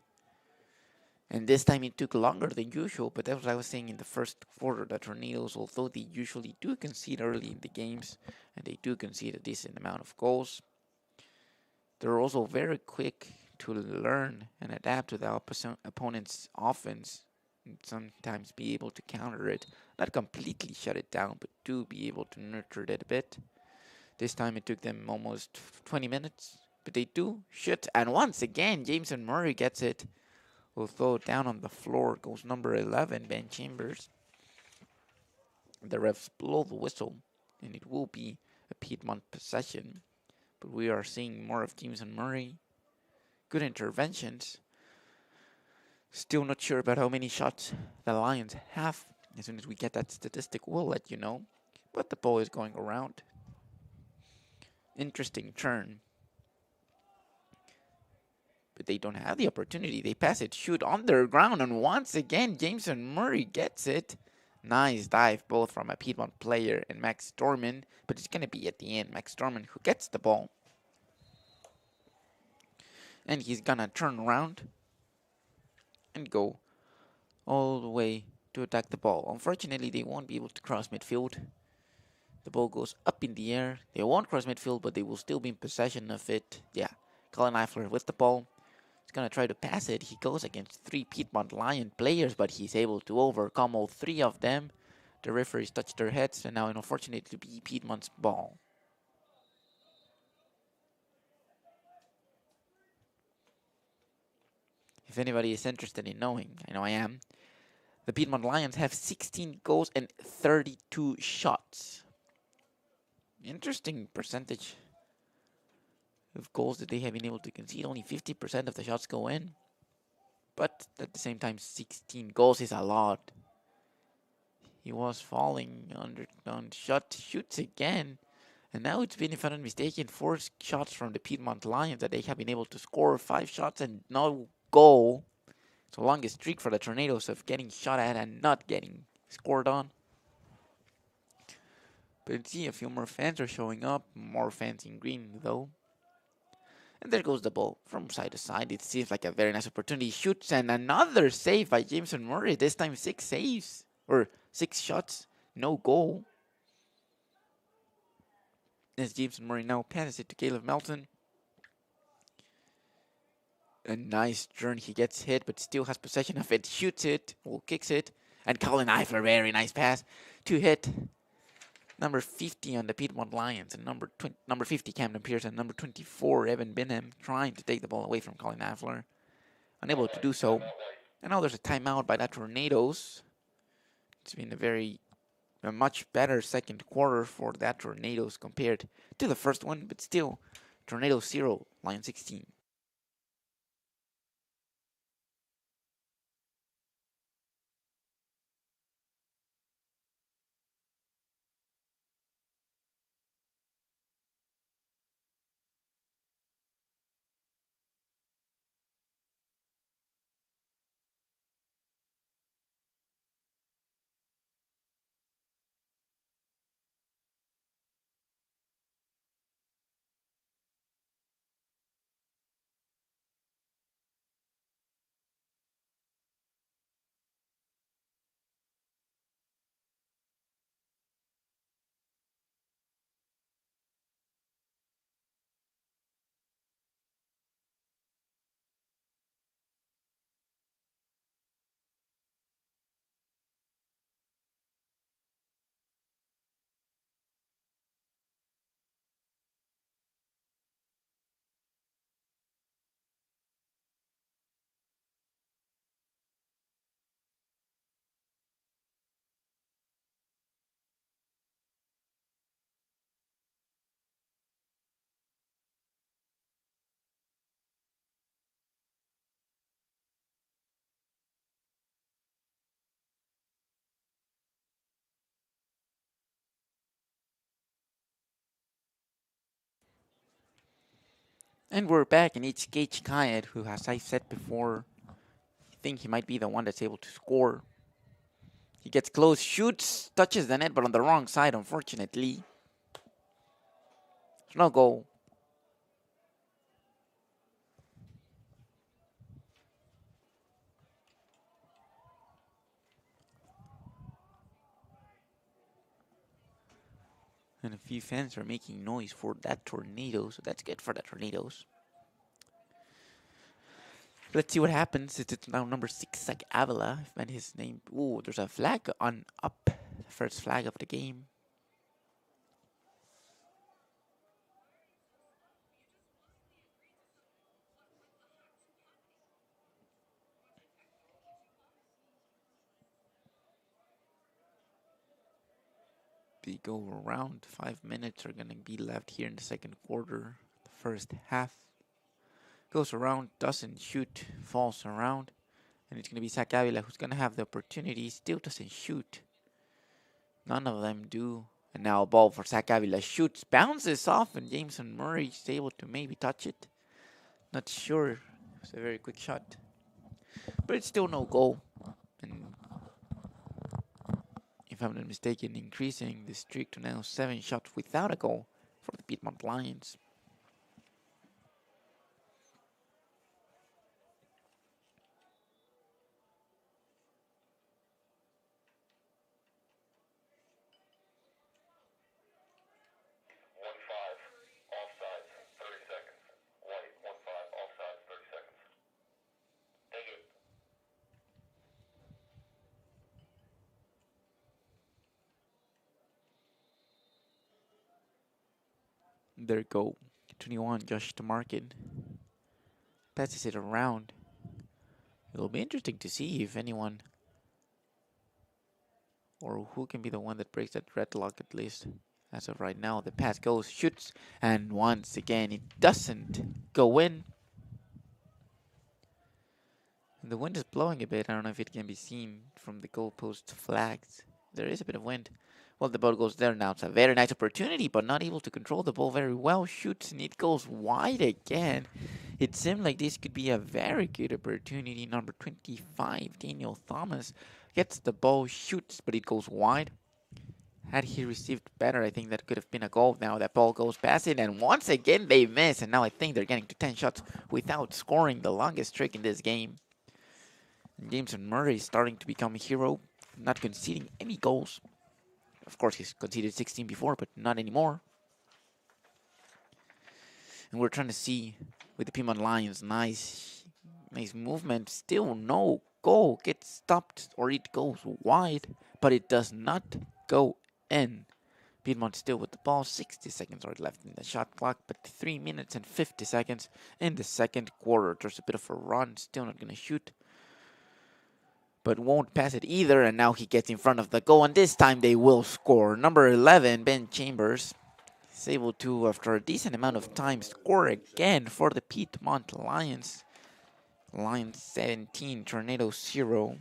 And this time it took longer than usual, but that's what I was saying in the first quarter. The Tornadoes, although they usually do concede early in the games, and they do concede a decent amount of goals, they're also very quick to learn and adapt to the opponent's offense, and sometimes be able to counter it. Not completely shut it down, but do be able to nurture it a bit. This time it took them almost 20 minutes, but they do shoot. And once again, Jameson Murray gets it. Although down on the floor goes number 11, Ben Chambers. The refs blow the whistle, and it will be a Piedmont possession. But we are seeing more of Jameson Murray. Good interventions. Still not sure about how many shots the Lions have. As soon as we get that statistic, we'll let you know. But the ball is going around. Interesting turn. But they don't have the opportunity. They pass it, shoot on their ground, and once again, Jameson Murray gets it. Nice dive, both from a Piedmont player and Max Dorman, but it's going to be at the end Max Dorman who gets the ball. And he's going to turn around and go all the way to attack the ball. Unfortunately, they won't be able to cross midfield. The ball goes up in the air. They won't cross midfield, but they will still be in possession of it. Yeah, Colin Eifler with the ball. He's going to try to pass it. He goes against 3 Piedmont Lion players, but he's able to overcome all 3 of them. The referees touch their heads, and now unfortunately to be Piedmont's ball. If anybody is interested in knowing, I know I am, the Piedmont Lions have 16 goals and 32 shots. Interesting percentage of goals that they have been able to concede. Only 50% of the shots go in. But at the same time, 16 goals is a lot. He was falling on shoots again. And now it's been, if I'm not mistaken, 4 shots from the Piedmont Lions that they have been able to score 5 shots and no goal. It's the longest streak for the Tornadoes of getting shot at and not getting scored on. But see, a few more fans are showing up. More fans in green, though. And there goes the ball from side to side. It seems like a very nice opportunity. Shoots and another save by Jameson Murray. This time 6 saves. Or 6 shots. No goal. As Jameson Murray now passes it to Caleb Melton. A nice turn. He gets hit but still has possession of it. Shoots it. Or kicks it. And Colin Eifler, very nice pass to hit number 50 on the Piedmont Lions, and number 50 Camden Pierce, and number 24 Evan Binham trying to take the ball away from Colin Eifler. Unable to do so. And now there's a timeout by the Tornadoes. It's been a much better second quarter for that Tornadoes compared to the first one, but still, Tornadoes 0, Lions 16. And we're back, and it's Gage Kayed, who, as I said before, I think he might be the one that's able to score. He gets close, shoots, touches the net, but on the wrong side, unfortunately. There's no goal. And a few fans are making noise for that tornado, so that's good for the Tornadoes. Let's see what happens. It's now number 6, Zach Avila. And his name. Ooh, there's a flag on up. First flag of the game. They go around. 5 minutes are going to be left here in the second quarter. The first half. Goes around, doesn't shoot, falls around. And it's going to be Zach Avila who's going to have the opportunity. Still doesn't shoot. None of them do. And now a ball for Zach Avila. Shoots, bounces off, and Jameson Murray is able to maybe touch it. Not sure. It's a very quick shot. But it's still no goal. And if I'm not mistaken, increasing the streak to now 7 shots without a goal for the Piedmont Lions. There go. 21, Josh to market. Passes it around. It'll be interesting to see if anyone or who can be the one that breaks that red lock at least. As of right now, the pass goes, shoots, and once again it doesn't go in. And the wind is blowing a bit. I don't know if it can be seen from the goalpost flags. There is a bit of wind. Well, the ball goes there now. It's a very nice opportunity, but not able to control the ball very well. Shoots, and it goes wide again. It seemed like this could be a very good opportunity. Number 25, Daniel Thomas, gets the ball, shoots, but it goes wide. Had he received better, I think that could have been a goal. Now that ball goes past it, and once again they miss. And now I think they're getting to 10 shots without scoring, the longest streak in this game. And Jameson Murray is starting to become a hero, not conceding any goals. Of course, he's conceded 16 before, but not anymore. And we're trying to see with the Piedmont Lions, nice movement. Still no goal. Gets stopped or it goes wide, but it does not go in. Piedmont still with the ball. 60 seconds are left in the shot clock, but 3 minutes and 50 seconds in the second quarter. There's a bit of a run. Still not going to shoot, but won't pass it either, and now he gets in front of the goal, and this time they will score. Number 11, Ben Chambers, is able to, after a decent amount of time, score again for the Piedmont Lions. Lions 17, Tornado 0.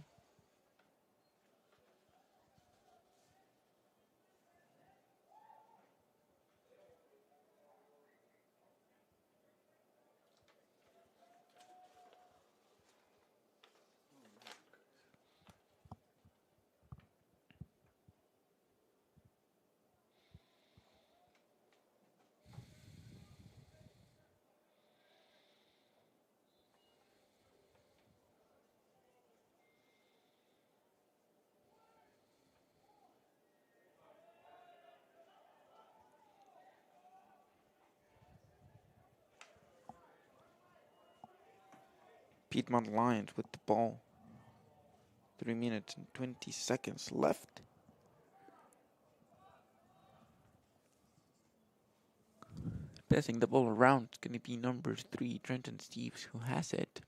Piedmont Lions with the ball. 3 minutes and 20 seconds left. Passing the ball around, it's going to be number 3, Trenton Steves, who has it.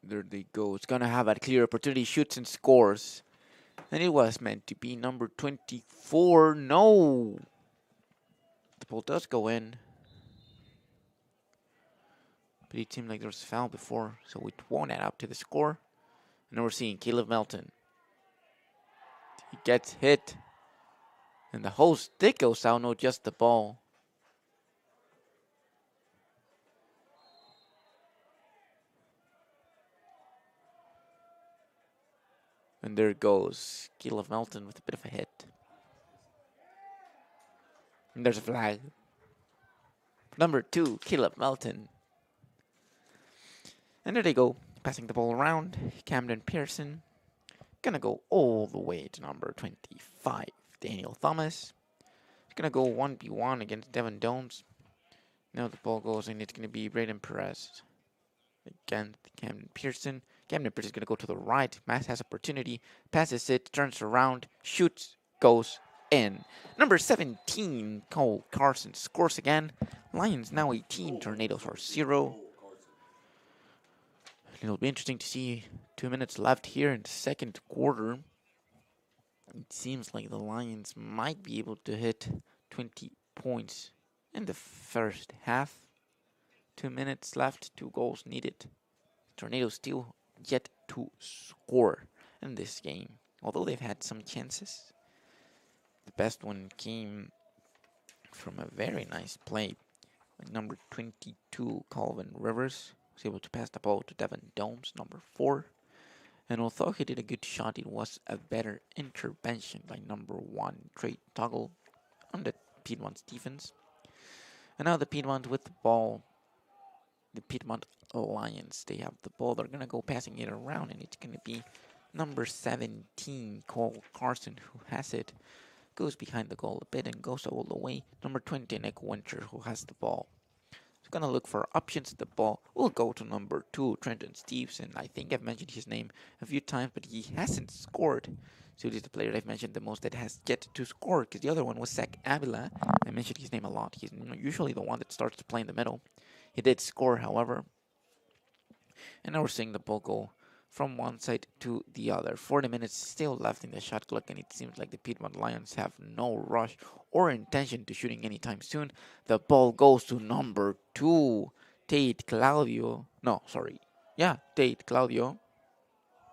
There they go. It's going to have a clear opportunity. Shoots and scores. And it was meant to be number 24. No. The ball does go in. But it seemed like there was a foul before, so it won't add up to the score. And now we're seeing Caleb Melton. He gets hit. And the whole stick goes out, not just the ball. And there goes Caleb Melton with a bit of a hit. And there's a flag. Number 2, Caleb Melton. And there they go, passing the ball around. Camden Pearson. Gonna go all the way to number 25, Daniel Thomas. He's gonna go 1v1 against Devin Domes. Now the ball goes, and it's gonna be Braden Perez against Camden Pearson. Camden Pearson is gonna go to the right. Mass has opportunity, passes it, turns around, shoots, goes in. Number 17, Cole Carson scores again. Lions now 18, Tornadoes are 0. It'll be interesting to see 2 minutes left here in the second quarter. It seems like the Lions might be able to hit 20 points in the first half. 2 minutes left, 2 goals needed. Tornadoes still yet to score in this game, although they've had some chances. The best one came from a very nice play by number 22, Calvin Rivers. Was able to pass the ball to Devin Domes, number 4. And although he did a good shot, it was a better intervention by number 1, Trey Toggle, on the Piedmont's defense. And now the Piedmont with the ball. The Piedmont Lions, they have the ball. They're going to go passing it around, and it's going to be number 17, Cole Carson, who has it. Goes behind the goal a bit and goes all the way. Number 20, Nick Winter, who has the ball. He's going to look for options. The ball will go to number 2, Trenton Stevenson. I think I've mentioned his name a few times, but he hasn't scored. So he's the player I've mentioned the most that has yet to score, because the other one was Zach Avila. I mentioned his name a lot. He's usually the one that starts to play in the middle. He did score, however. And now we're seeing the ball go from one side to the other. 40 minutes still left in the shot clock, and it seems like the Piedmont Lions have no rush or intention to shooting anytime soon. The ball goes to number 2, Tate Claudio. No, sorry. Yeah, Tate Claudio.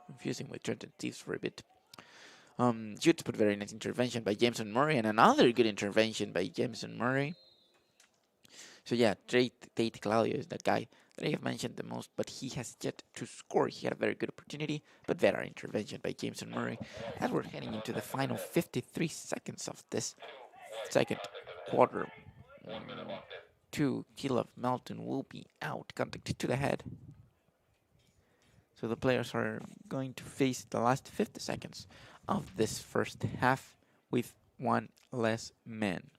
Confusing with Trenton Thieves for a bit. Shoots, but very nice intervention by Jameson Murray, and another good intervention by Jameson Murray. So yeah, Tate Claudio is the guy that I have mentioned the most, but he has yet to score. He had a very good opportunity, but better intervention by Jameson Murray. As we're heading into the final 53 seconds of this second quarter, 2, Caleb Melton will be out, contacted to the head. So the players are going to face the last 50 seconds of this first half with 1 less man.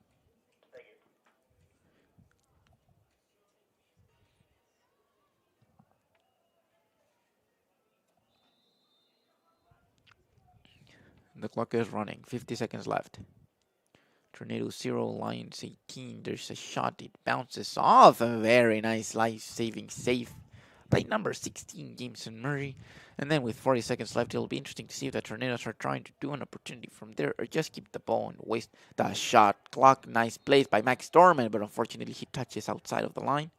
The clock is running. 50 seconds left. Tornado 0, Lions 18. There's a shot. It bounces off. A very nice life-saving save by number 16, Jameson Murray. And then with 40 seconds left, it'll be interesting to see if the Tornadoes are trying to do an opportunity from there or just keep the ball and waste the shot clock. Nice plays by Max Dorman, but unfortunately he touches outside of the line.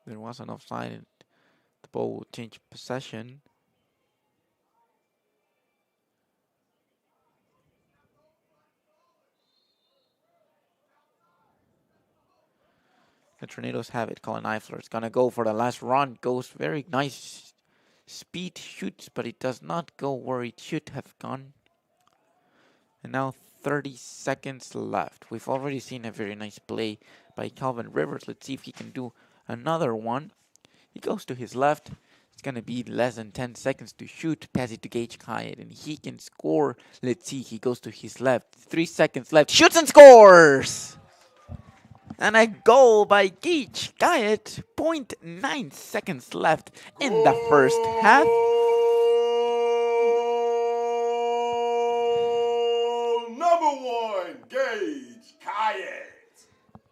There was an offside, and the ball will change possession. The Tornadoes have it. Colin Eifler is going to go for the last run. Goes very nice speed, shoots, but it does not go where it should have gone. And now 30 seconds left. We've already seen a very nice play by Calvin Rivers. Let's see if he can do another one. He goes to his left. It's going to be less than 10 seconds to shoot. Pass it to Gage Hyatt, and he can score. Let's see. He goes to his left. 3 seconds left. Shoots and scores! And a goal by Gage Hyatt. 0.9 seconds left in the first half. Number 1, Gage Kayet.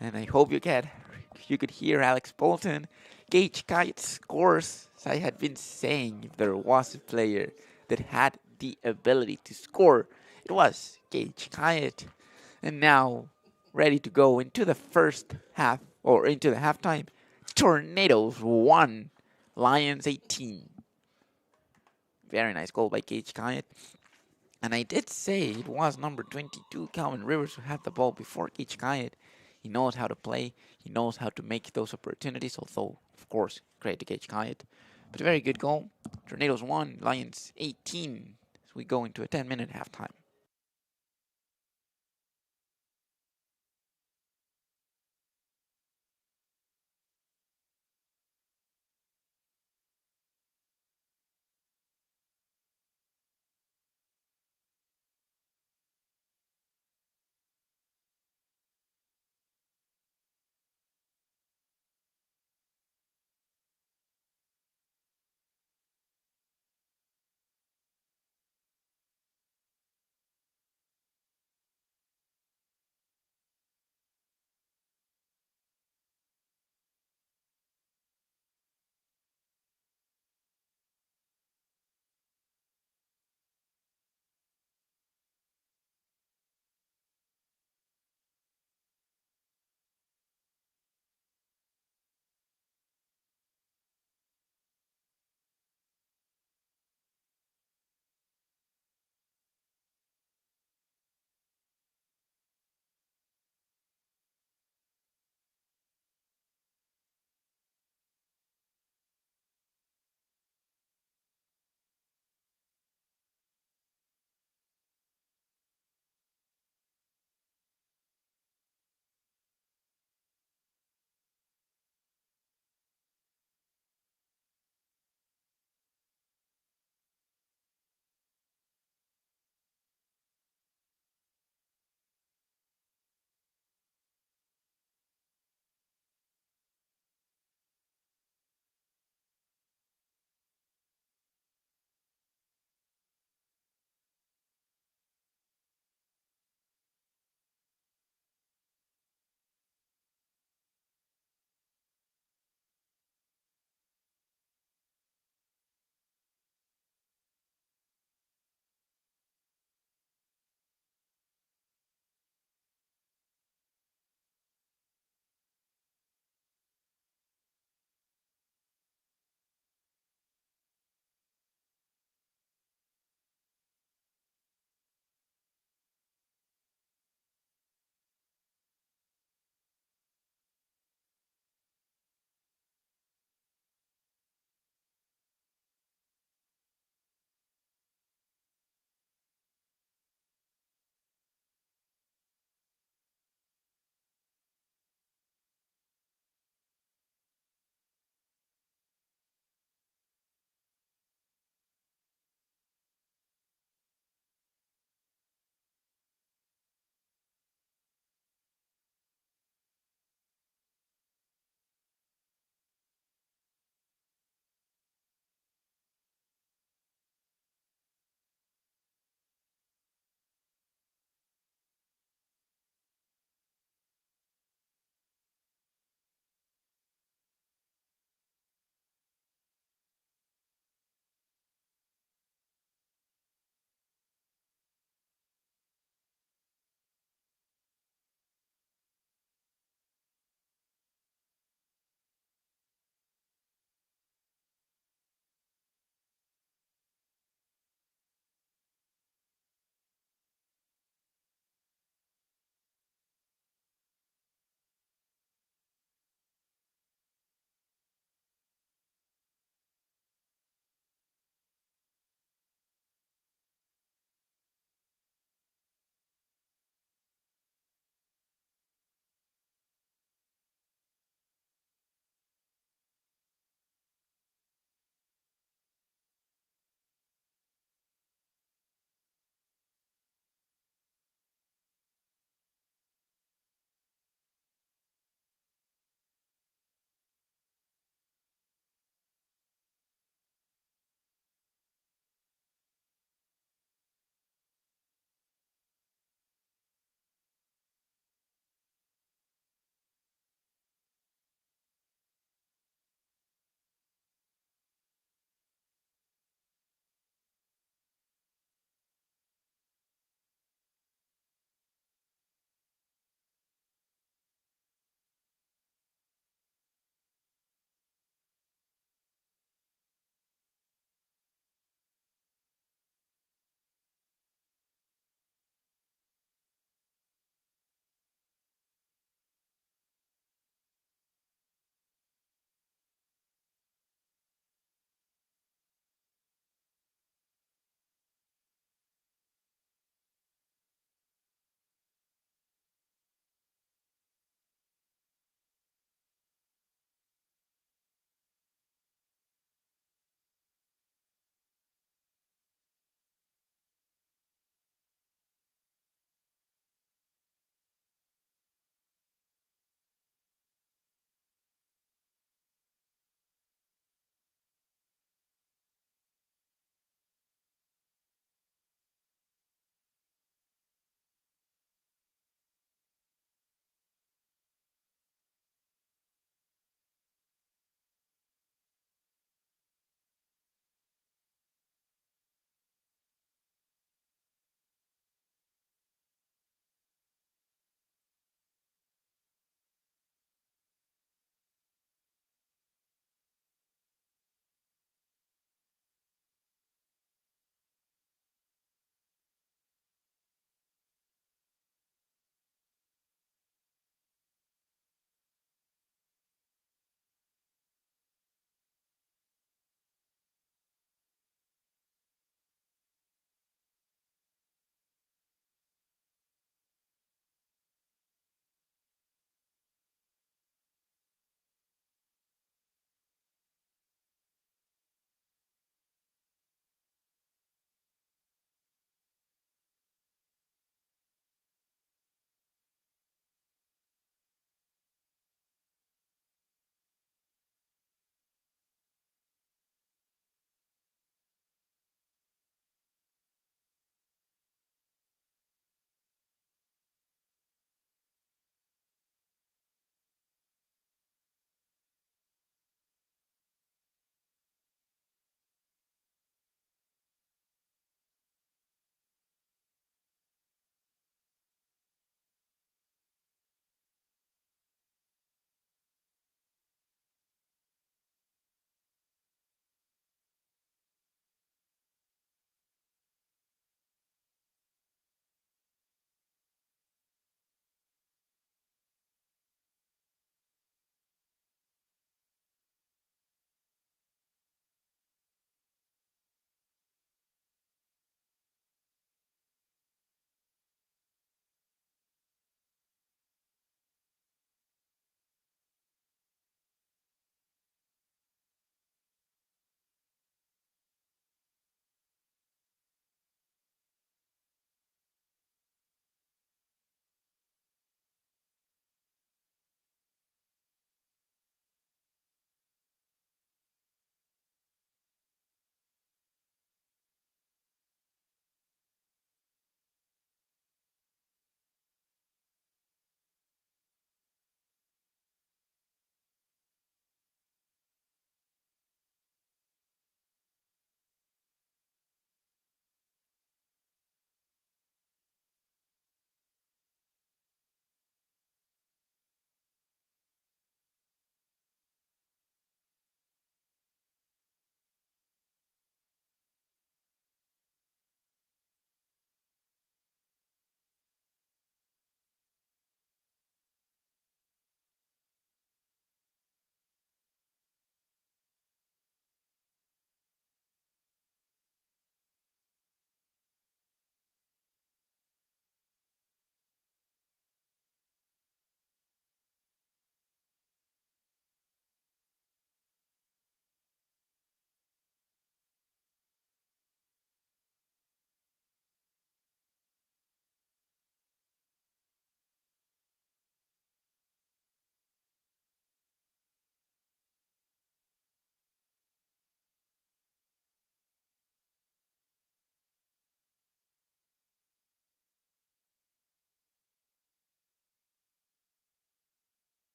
And I hope you could hear Alex Bolton. Gage Kite scores. As I had been saying, if there was a player that had the ability to score, it was Gage Kite. And now, ready to go into the first half, or into the halftime. Tornadoes 1, Lions 18. Very nice goal by Gage Kite. And I did say it was number 22, Calvin Rivers, who had the ball before Gage Kite. He knows how to play. He knows how to make those opportunities, although, of course, great to Gage Kite. But a very good goal. Tornadoes 1, Lions 18, as we go into a 10-minute halftime.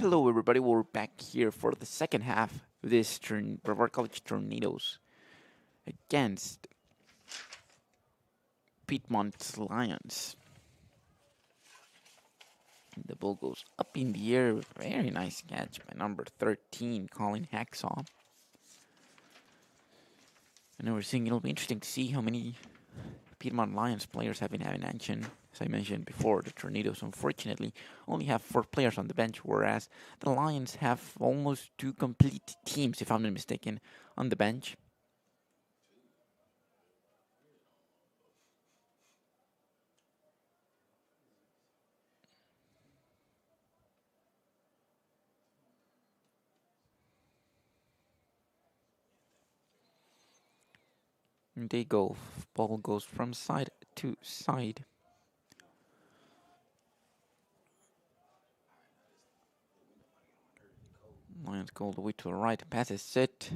Hello, everybody. We're back here for the second half of this Brevard College Tornadoes against Piedmont Lions. The ball goes up in the air. Very nice catch by number 13, Colin Hacksaw. And we're seeing it'll be interesting to see how many Piedmont Lions players have been having action. As I mentioned before, the Tornadoes unfortunately only have 4 players on the bench, whereas the Lions have almost 2 complete teams, if I'm not mistaken, on the bench. And they go. Ball goes from side to side. Lions go all the way to the right. Passes set.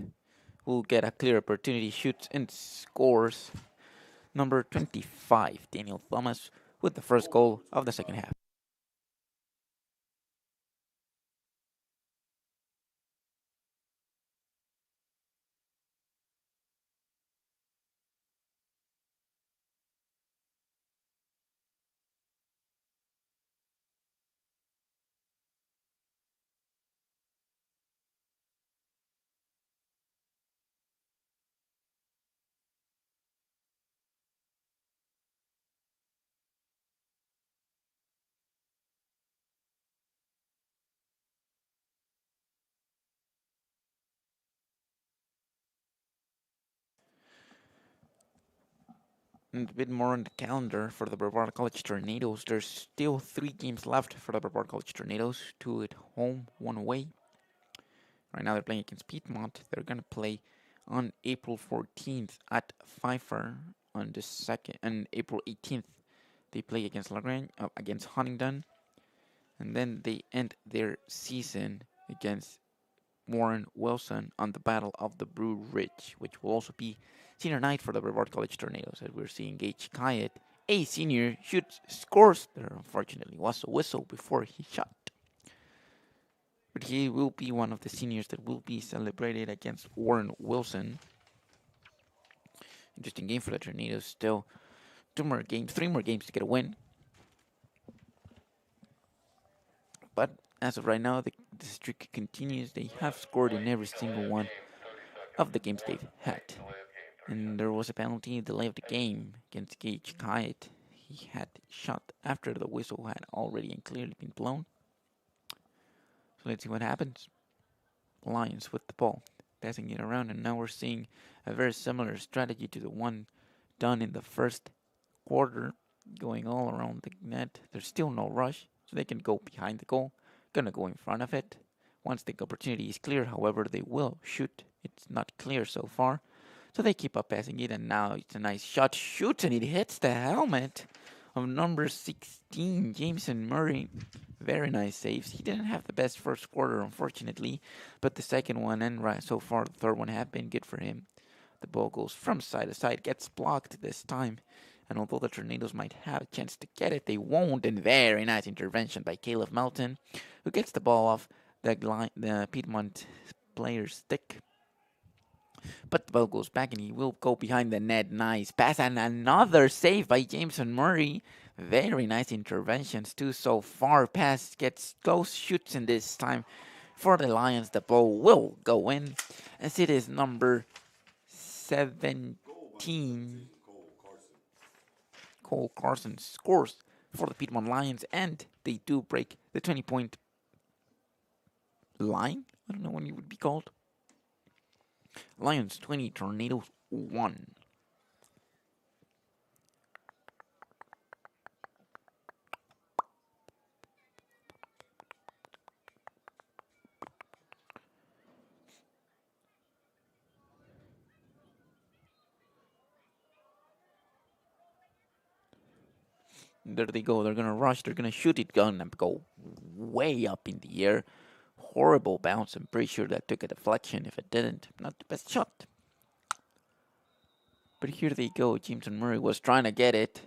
Will get a clear opportunity. Shoots and scores. Number 25, Daniel Thomas, with the first goal of the second half. And a bit more on the calendar for the Brevard College Tornadoes. There's still 3 games left for the Brevard College Tornadoes. 2 at home, 1 away. Right now they're playing against Piedmont. They're going to play on April 14th at Pfeiffer on the second, and April 18th they play against Lagrange, against Huntingdon, and then they end their season against Warren Wilson on the Battle of the Blue Ridge, which will also be senior night for the Brevard College Tornadoes. As we're seeing Gage Kyatt, a senior, shoots, scores. There unfortunately was a whistle before he shot. But he will be one of the seniors that will be celebrated against Warren Wilson. Interesting game for the Tornadoes. Still 3 more games to get a win. But as of right now, the streak continues. They have scored in every single one of the games they've had. And there was a penalty delay of the game against Gage Kyatt. He had shot after the whistle had already and clearly been blown. So let's see what happens. Lions with the ball, passing it around, and now we're seeing a very similar strategy to the one done in the first quarter, going all around the net. There's still no rush, so they can go behind the goal, gonna go in front of it. Once the opportunity is clear, however, they will shoot. It's not clear so far, so they keep up passing it, and now it's a nice shot. Shoots, and it hits the helmet of number 16, Jameson Murray. Very nice saves. He didn't have the best first quarter, unfortunately, but the second one and so far the third one have been good for him. The ball goes from side to side, gets blocked this time, and although the Tornadoes might have a chance to get it, they won't. And very nice intervention by Caleb Melton, who gets the ball off the Piedmont player's stick. But the ball goes back, and he will go behind the net. Nice pass, and another save by Jameson Murray. Very nice interventions too so far. Pass gets close, shoots, and this time for the Lions, the ball will go in, as it is number 17. Cole Carson scores for the Piedmont Lions, and they do break the 20-point line. I don't know when it would be called. Lions 20, Tornadoes 1. There they go. They're going to rush. They're going to shoot it. Going to go way up in the air. Horrible bounce. I'm pretty sure that took a deflection. If it didn't, not the best shot. But here they go. Jameson Murray was trying to get it.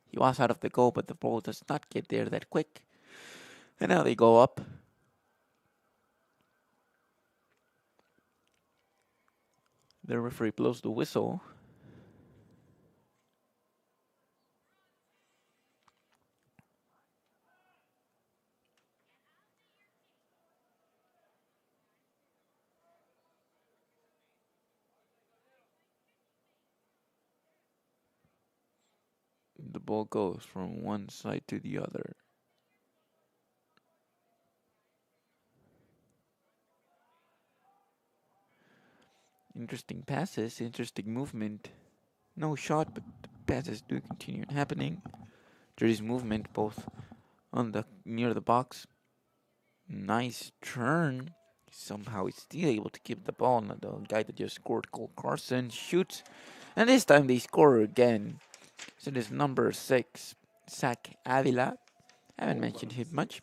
He was out of the goal, but the ball does not get there that quick. And now they go up. The referee blows the whistle. The ball goes from one side to the other. Interesting passes, interesting movement. No shot, but passes do continue happening. There is movement both on the near the box. Nice turn. Somehow he's still able to keep the ball. And the guy that just scored, Cole Carson, shoots. And this time they score again. So it is number 6, Zach Avila. Haven't mentioned him much.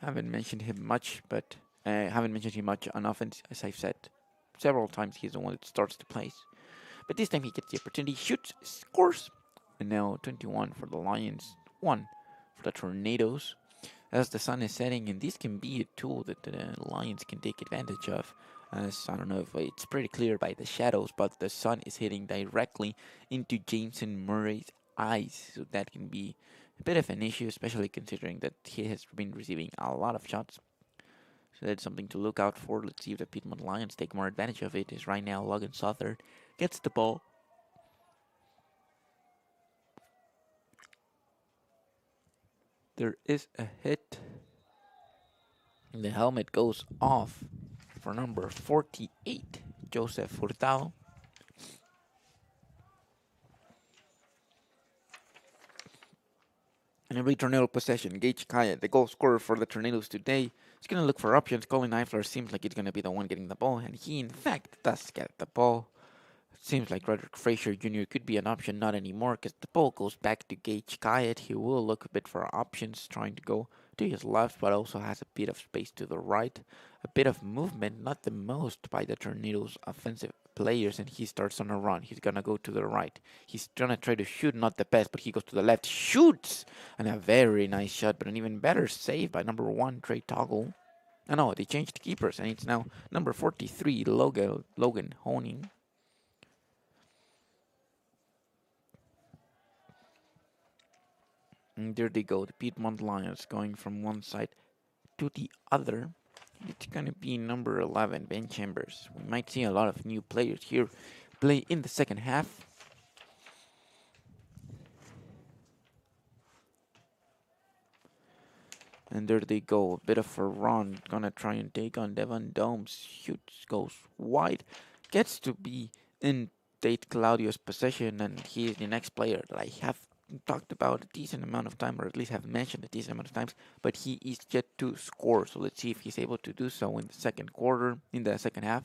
Haven't mentioned him much, but haven't mentioned him much on offense, as I've said several times. He's the one that starts the plays. But this time he gets the opportunity, shoots, scores. And now 21 for the Lions, 1 for the Tornadoes. As the sun is setting, and this can be a tool that the Lions can take advantage of. As I don't know if it's pretty clear by the shadows, but the sun is hitting directly into Jameson Murray's eyes, so that can be a bit of an issue, especially considering that he has been receiving a lot of shots. So that's something to look out for. Let's see if the Piedmont Lions take more advantage of it. Is right now Logan Southard gets the ball. There is a hit. And the helmet goes off for number 48, Joseph Hurtado. And every Tornado possession, Gage Kaya, the goal scorer for the Tornadoes today, is going to look for options. Colin Eifler seems like he's going to be the one getting the ball, and he, in fact, does get the ball. It seems like Roderick Frazier Jr. could be an option, not anymore, because the ball goes back to Gage Kaya. He will look a bit for options, trying to go to his left, but also has a bit of space to the right. A bit of movement, not the most, by the Tornadoes' offensive players, and he starts on a run. He's gonna go to the right. He's gonna try to shoot, not the best, but he goes to the left, shoots, and a very nice shot, but an even better save by number 1, Trey Toggle. Oh no, they changed keepers, and it's now number 43, Logan Honing. And there they go, the Piedmont Lions going from one side to the other. It's going to be number 11, Ben Chambers. We might see a lot of new players here play in the second half. And there they go, a bit of a run. Gonna try and take on Devon Domes. Shoots, goes wide. Gets to be in Tate Claudio's possession, and he is the next player that I have talked about a decent amount of time, or at least have mentioned a decent amount of times, but he is yet to score. So let's see if he's able to do so in the second quarter, in the second half.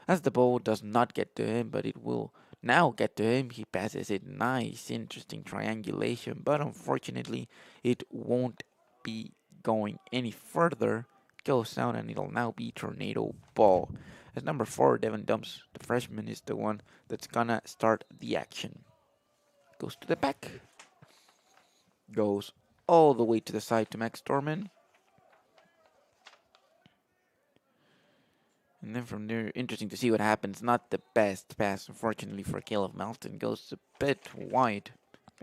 As the ball does not get to him, but it will now get to him. He passes it. Nice, interesting triangulation, but unfortunately, it won't be going any further. It goes down, and it'll now be Tornado ball. As number 4, Devin Dumps, the freshman, is the one that's gonna start the action. Goes to the back. Goes all the way to the side to Max Dorman. And then from there, interesting to see what happens. Not the best pass, unfortunately, for Caleb Melton. Goes a bit wide.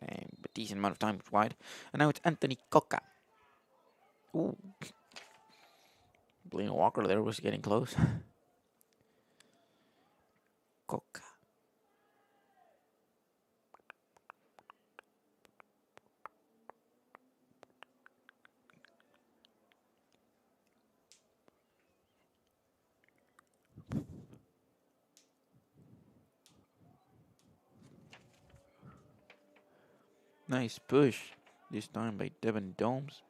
A decent amount of time wide. And now it's Anthony Coca. Ooh. Blaine Walker there was getting close. Coca. Nice push. This time by Devin Domes.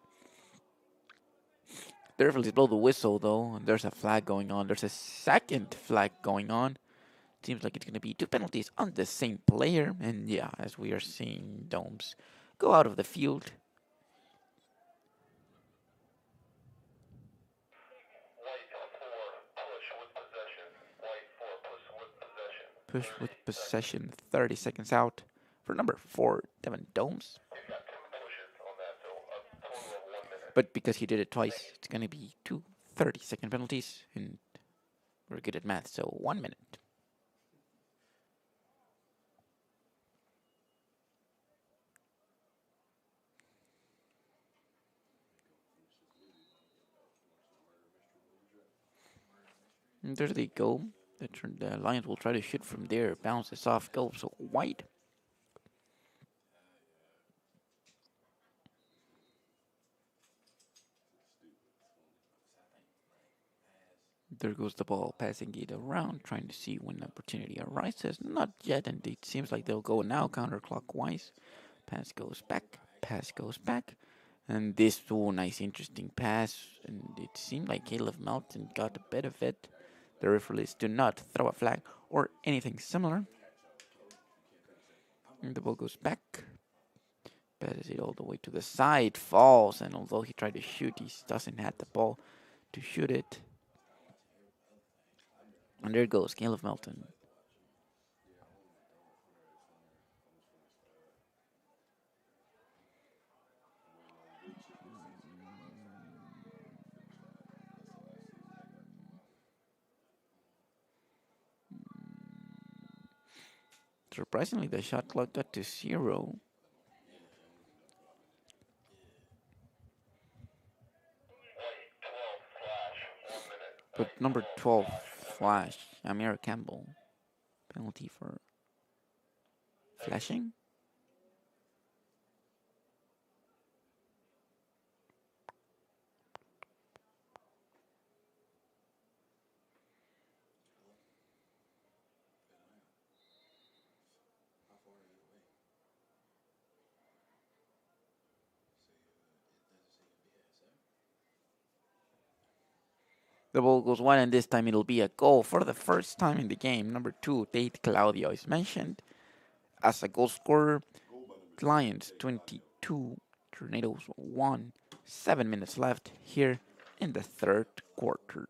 The referees blow the whistle, though. There's a flag going on. There's a second flag going on. Seems like it's going to be 2 penalties on the same player. And yeah, as we are seeing Domes go out of the field. Push with possession, 30 seconds out for number 4, Devin Domes. But because he did it twice, it's going to be 2 30-second penalties. And We're good at math, so 1 minute. And there they go. The Lions will try to shoot from there. Bounces off, goes wide. There goes the ball, passing it around, trying to see when opportunity arises. Not yet, and it seems like they'll go now counterclockwise. Pass goes back, pass goes back. And this, nice, interesting pass. And it seemed like Caleb Melton got a bit of it. The referees do not throw a flag or anything similar. And the ball goes back. Passes it all the way to the side, falls, and although he tried to shoot, he doesn't have the ball to shoot it. And there goes Caleb Melton. Surprisingly, the shot clock got to 0. But number 12, Flash, Amir Campbell. Penalty for flashing? The ball goes wide, and this time it'll be a goal for the first time in the game. Number 2, Tate Claudio is mentioned as a goal scorer. Lions 22, Tornadoes 1. 7 minutes left here in the third quarter.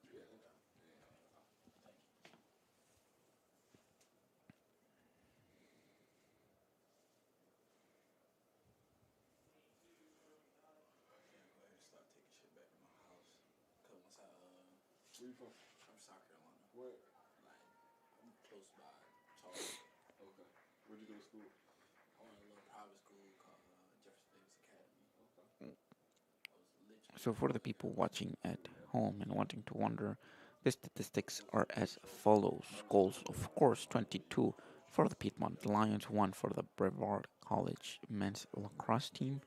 So for the people watching at home and wanting to wonder, the statistics are as follows. Goals, of course, 22 for the Piedmont Lions, 1 for the Brevard College men's lacrosse team.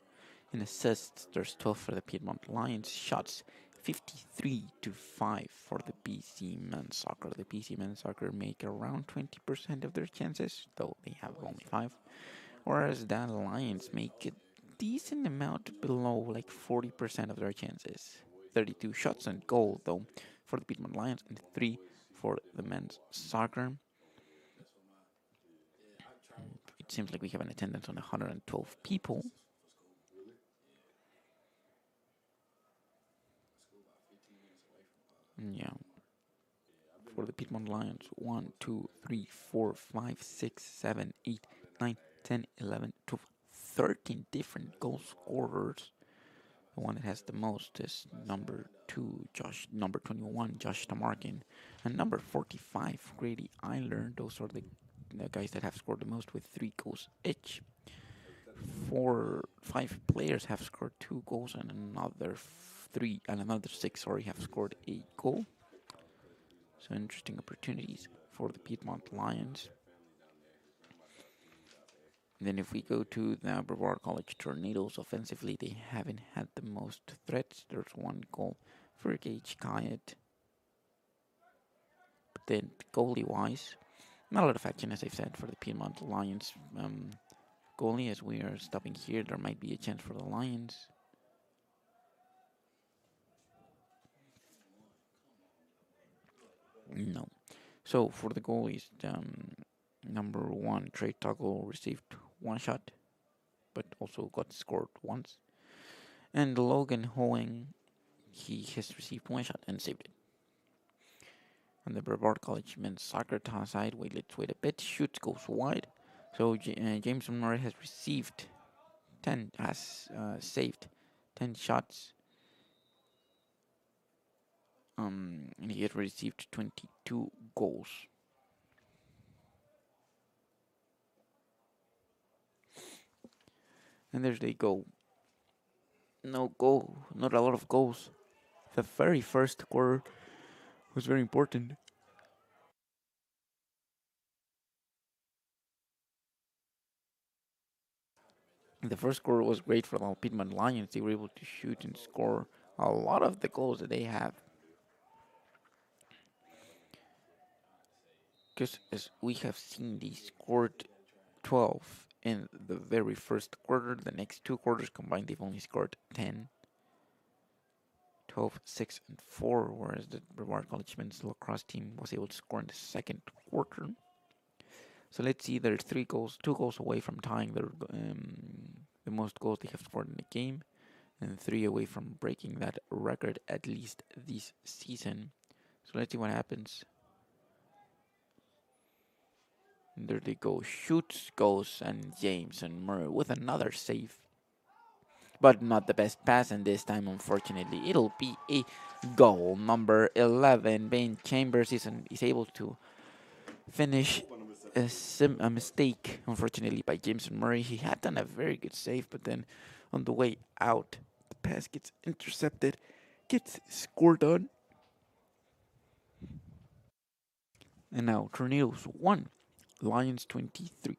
In assists, there's 12 for the Piedmont Lions. Shots, 53-5 for the BC men's soccer. The BC men's soccer make around 20% of their chances, though they have only 5. Whereas the Lions make a decent amount below, like 40% of their chances. 32 shots on goal, though, for the Piedmont Lions, and 3 for the men's soccer. It seems like we have an attendance on 112 people. Yeah. For the Piedmont Lions, 1, 2, 3, 4, 5, 6, 7, 8, 9, 10, 11, 12, 13 different goal scorers. The one that has the most is number 2, number 21, Josh Tamarkin, and number 45, Grady Eiler. Those are the guys that have scored the most with 3 goals each. 5 players have scored 2 goals, and another 6 have scored a goal. So interesting opportunities for the Piedmont Lions. And then if we go to the Brevard College Tornadoes, offensively they haven't had the most threats. There's 1 goal for Gage Kyatt. But then goalie-wise, not a lot of action, as I've said, for the Piedmont Lions goalie. As we are stopping here, there might be a chance for the Lions. No. So for the goalies, number 1, Trey Toggle received 1 shot, but also got scored once. And Logan Hoeing, he has received 1 shot and saved it. On the Brevard College men's soccer side, let's wait a bit. Shoots goes wide. So James Murray has saved 10 shots And he had received 22 goals. And there they go. No goal, not a lot of goals. The very first quarter was very important. The first quarter was great for the Piedmont Lions. They were able to shoot and score a lot of the goals that they have. Because as we have seen, they scored 12 in the very first quarter. The next two quarters combined, they've only scored 10. 12, 6, and 4, whereas the Brevard College men's lacrosse team was able to score in the second quarter. So let's see, they're 2 goals away from tying the most goals they have scored in the game, and 3 away from breaking that record at least this season. So let's see what happens. And there they go, shoots, goes, and Jameson Murray with another save. But not the best pass, and this time, unfortunately, it'll be a goal. Number 11, Ben Chambers is able to finish a mistake, unfortunately, by Jameson Murray. He had done a very good save, but then on the way out, the pass gets intercepted, gets scored on. And now, Tornadoes 1, Lions 23.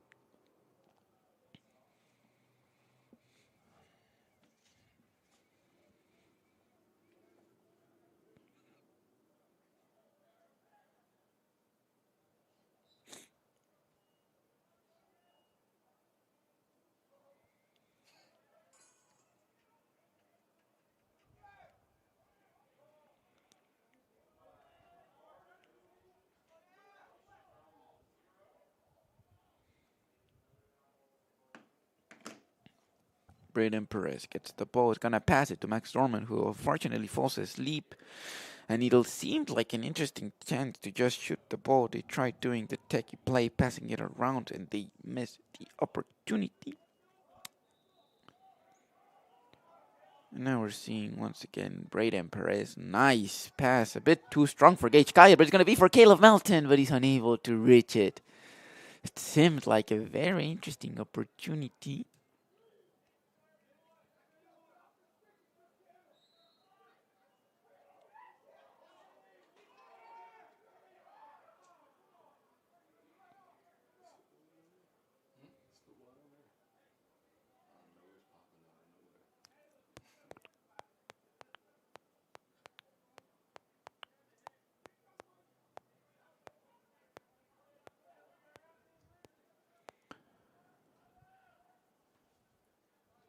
'Braden Perez gets the ball. Is going to pass it to Max Dorman, who unfortunately falls asleep. And it'll seem like an interesting chance to just shoot the ball. They tried doing the techie play, passing it around, and they missed the opportunity. And now we're seeing once again Braden Perez. Nice pass. A bit too strong for Gage Kaya, but it's going to be for Caleb Melton, but he's unable to reach it. It seemed like a very interesting opportunity.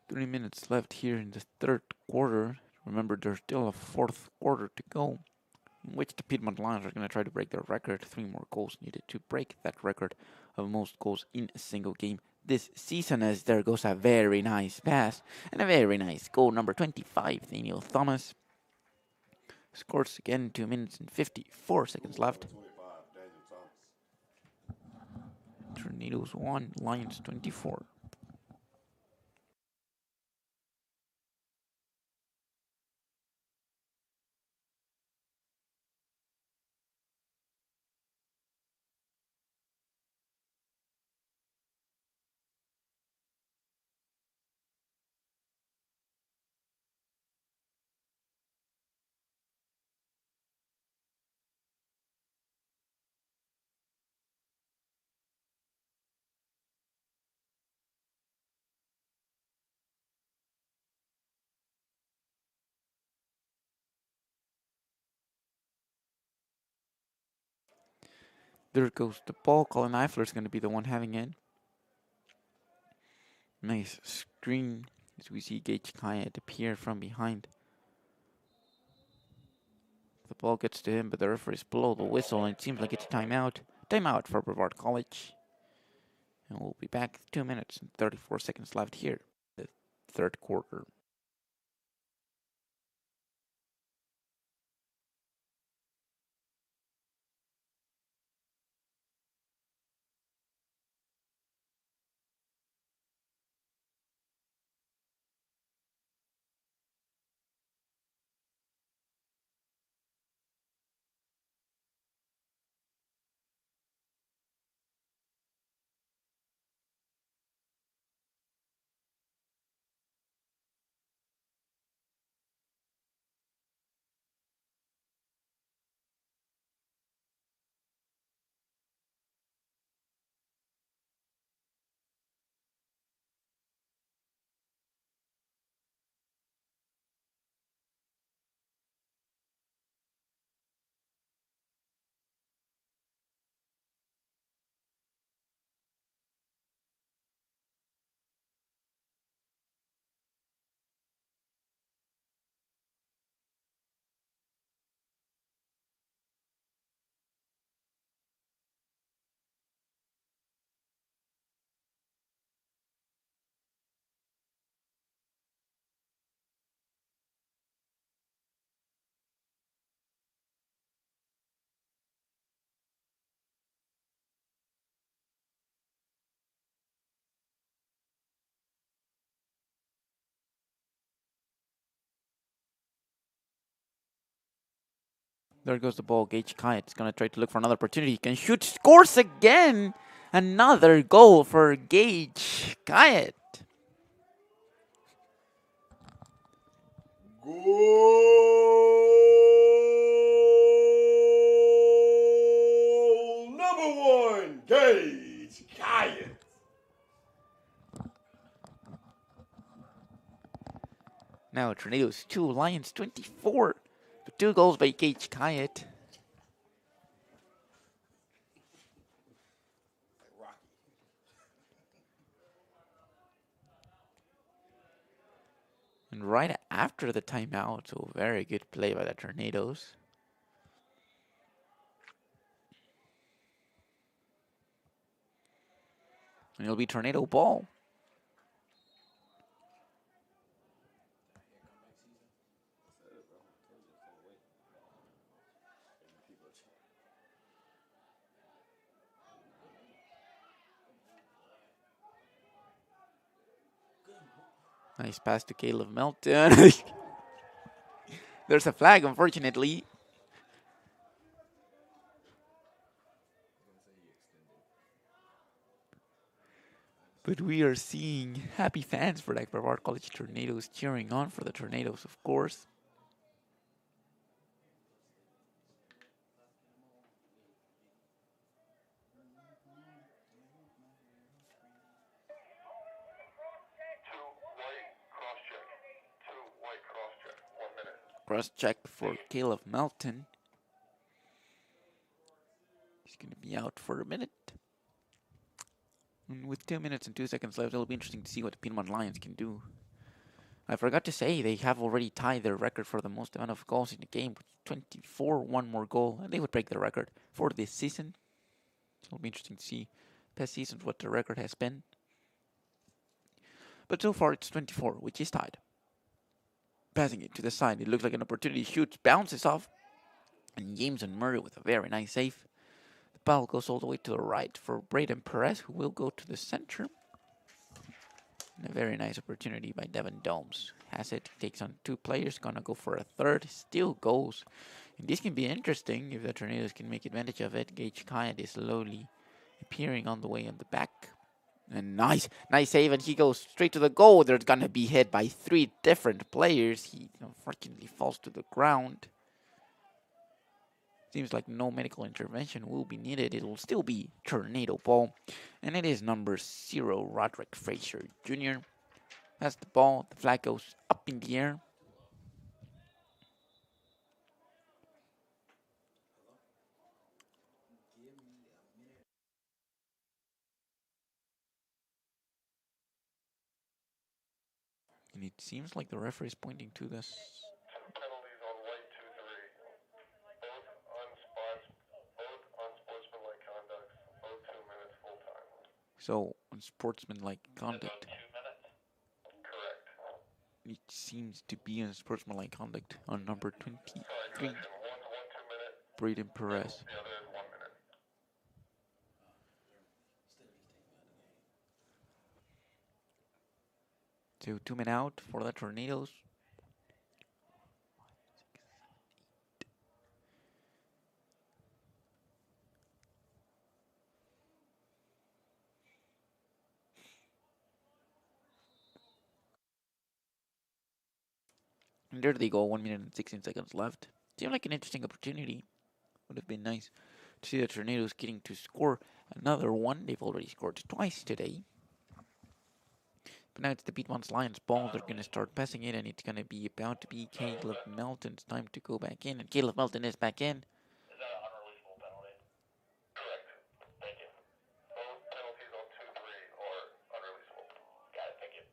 Three minutes left here in the third quarter. Remember, there's still a fourth quarter to go, in which the Piedmont Lions are going to try to break their record. 3 more goals needed to break that record of most goals in a single game this season, as there goes a very nice pass and a very nice goal. Number 25, Daniel Thomas, scores again. 2 minutes and 54 seconds left. Tornadoes 1, Lions 24. There goes the ball. Colin Eifler is going to be the one having it. Nice screen as we see Gage Kaya appear from behind. The ball gets to him, but the referees blow the whistle, and it seems like it's timeout. Timeout for Brevard College. And we'll be back. 2 minutes and 34 seconds left here. The third quarter. There goes the ball. Gage Kite is going to try to look for another opportunity. He can shoot. Scores again. Another goal for Gage Kite. Goal number 1, Gage Kite. Now Tornadoes 2, Lions 24. 2 goals by Gage Kite. And right after the timeout, so very good play by the Tornadoes. And it'll be Tornado ball. Nice pass to Caleb Melton. There's a flag, unfortunately. But we are seeing happy fans for the Brevard College Tornadoes cheering on for the Tornadoes, of course. Cross check for Caleb Melton. He's going to be out for a minute. And with 2 minutes and 2 seconds left, it'll be interesting to see what the Piedmont Lions can do. I forgot to say they have already tied their record for the most amount of goals in the game with 24, one more goal, and they would break the record for this season. So it'll be interesting to see past seasons what the record has been. But so far it's 24, which is tied. Passing it to the side, it looks like an opportunity. Shoots, bounces off, and Jameson Murray with a very nice save. The ball goes all the way to the right for Braden Perez, who will go to the center. And a very nice opportunity by Devin Domes. Has it, takes on 2 players, gonna go for a third, still goes. And this can be interesting if the Tornadoes can make advantage of it. Gage Kite is slowly appearing on the way on the back. And nice save, and he goes straight to the goal. There's gonna be hit by 3 different players. He unfortunately falls to the ground. Seems like no medical intervention will be needed. It will still be Tornado ball. And it is number 0, Roderick Fraser Jr. That's the ball. The flag goes up in the air. And it seems like the referee is pointing to this. Penalties on white 2-3. Both unsportsmanlike conduct. Both 2 minutes full time. So, unsportsmanlike conduct. 2 minutes. Correct. It seems to be unsportsmanlike conduct on number 23, One's 1 2 minute. Braden Perez. The other is 1 minute. So 2 men out for the Tornadoes. And there they go, 1 minute and 16 seconds left. Seemed like an interesting opportunity. Would have been nice to see the Tornadoes getting to score another one. They've already scored twice today. But now it's the Piedmont Lions ball. They're going to start passing it, and it's going to be about to be Caleb Melton's time to go back in. And Caleb Melton is back in. Is that an unreleasable penalty? Correct. Thank you. Both penalties on 2-3 are unreleasable. Got it. Thank you.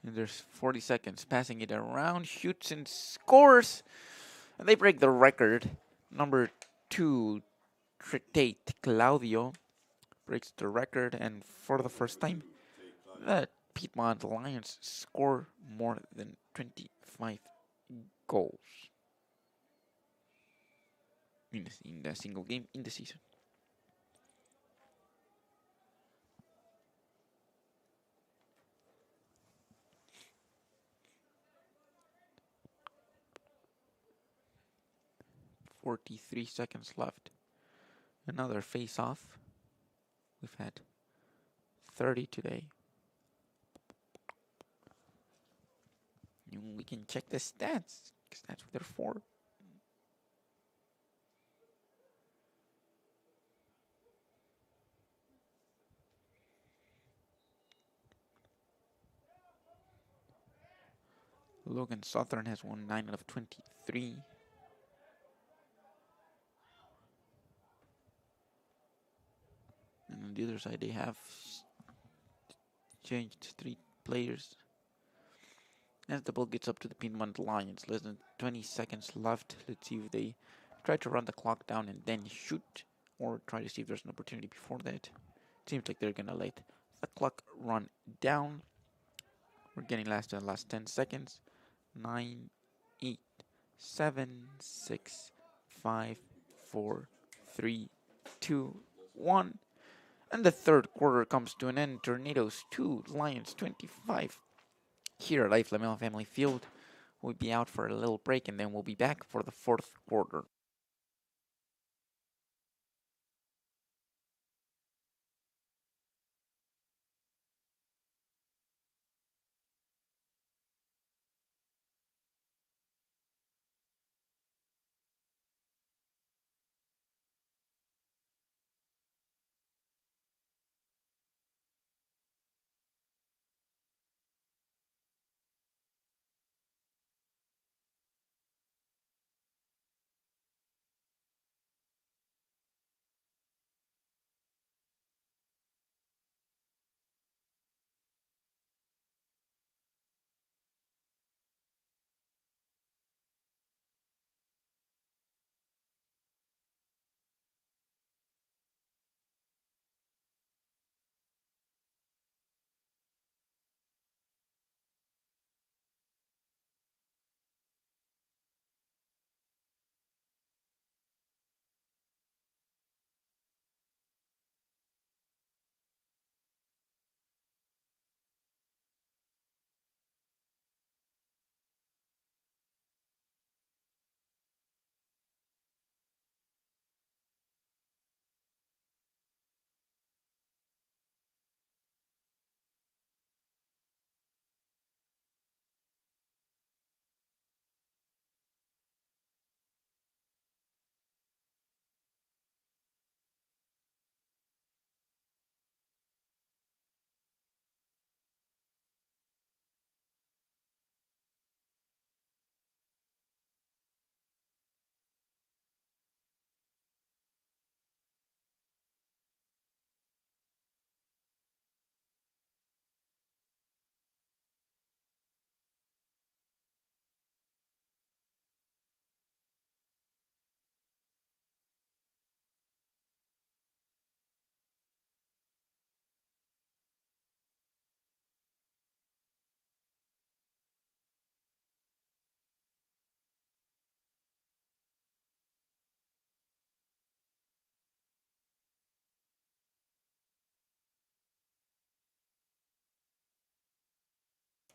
And there's 40 seconds. Passing it around, shoots and scores. And they break the record. Number 2, Tate Claudio breaks the record, and for the first time, the Piedmont Lions score more than 25 goals in a single game in the season. 43 seconds left. Another face-off. We've had 30 today. We can check the stats, because that's what they're for. Logan Southern has won 9 out of 23. And on the other side, they have changed 3 players. As the ball gets up to the Piedmont Lions, less than 20 seconds left. Let's see if they try to run the clock down and then shoot, or try to see if there's an opportunity before that. Seems like they're gonna let the clock run down. We're getting the last 10 seconds. 9, 8, 7, 6, 5, 4, 3, 2, 1. And the third quarter comes to an end. Tornadoes 2, Lions 25. Here at Life Lamel Family Field, we'll be out for a little break, and then we'll be back for the fourth quarter.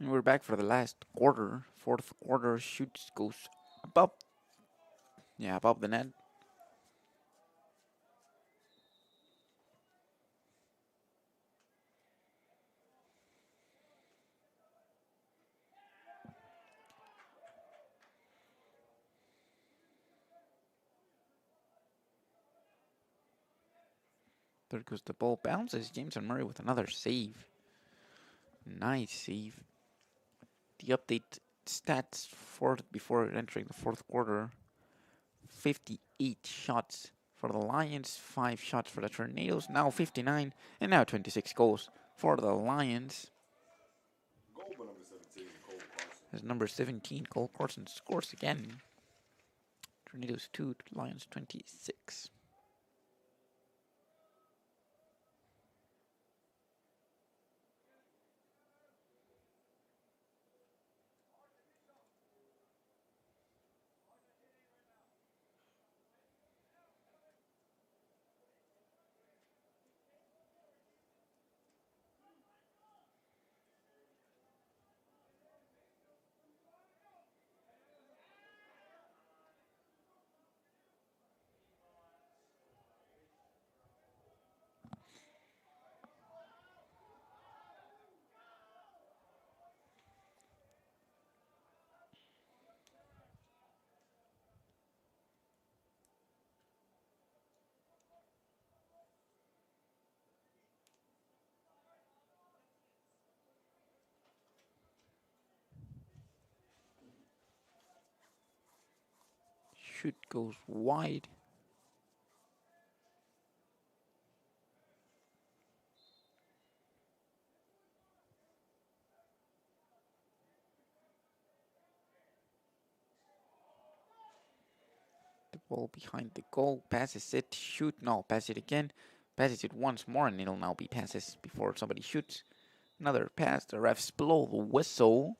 And we're back for the last quarter. Fourth quarter, shoots goes above the net. There goes the ball. Bounces. Jameson Murray with another save. Nice save. The update stats before entering the fourth quarter. 58 shots for the Lions, 5 shots for the Tornadoes, now 59, and now 26 goals for the Lions. As number 17, Cole Carson scores again. Tornadoes 2, Lions 26. shoot goes wide. The ball behind the goal, passes it, shoot, no, pass it again, passes it once more, and it'll now be passes before somebody shoots. Another pass, the refs blow the whistle.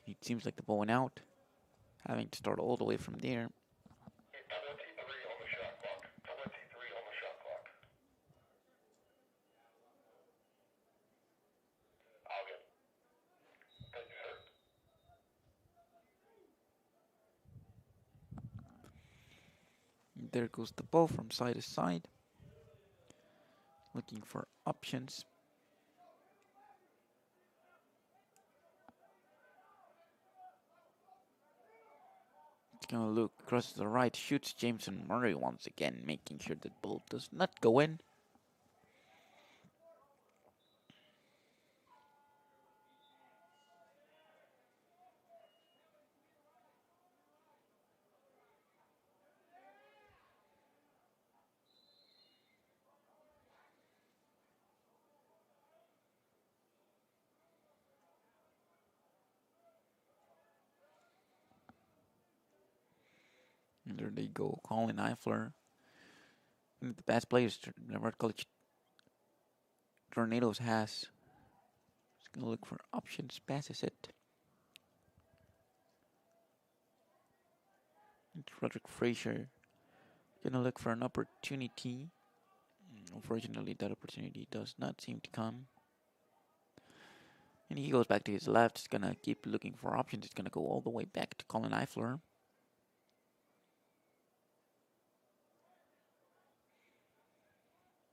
It seems like the ball went out, having to start all the way from there. 23 on the shot clock. 23 on the shot clock. I'll get. Thank you, sir. There goes the ball from side to side. Looking for options. It's gonna look across the right, shoots Jameson Murray once again, making sure that ball does not go in. And there they go, Colin Eifler. The best players Brevard College Tornadoes has. It's gonna look for options, passes it. And Roderick Frazier gonna look for an opportunity. Unfortunately, that opportunity does not seem to come. And he goes back to his left. He's gonna keep looking for options. He's gonna go all the way back to Colin Eifler.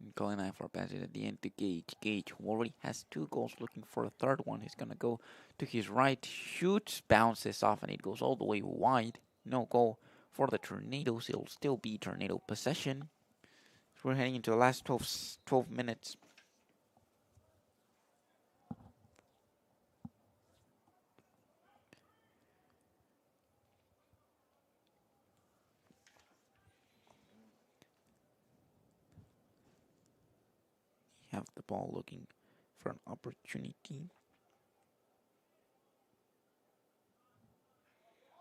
And Colin Eifler passes at the end to Gage. Gage, who already has 2 goals, looking for a third one. He's gonna go to his right, shoots, bounces off, and it goes all the way wide. No goal for the Tornadoes. It'll still be Tornado possession. So we're heading into the last 12 minutes. Have the ball looking for an opportunity.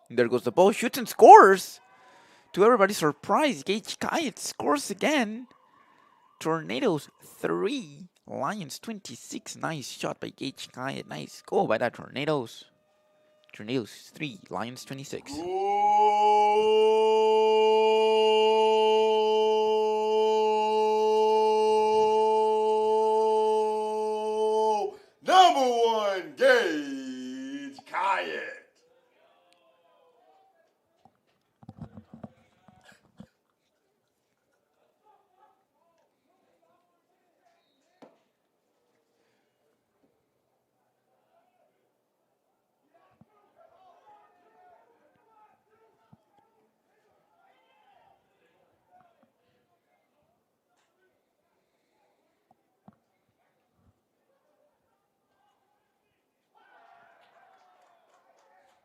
And there goes the ball, shoots and scores! To everybody's surprise, Gage Kayet scores again. Tornadoes 3, Lions 26. Nice shot by Gage Kayet. Nice goal by the Tornadoes. Tornadoes 3, Lions 26. Number 1, Gage Kayet.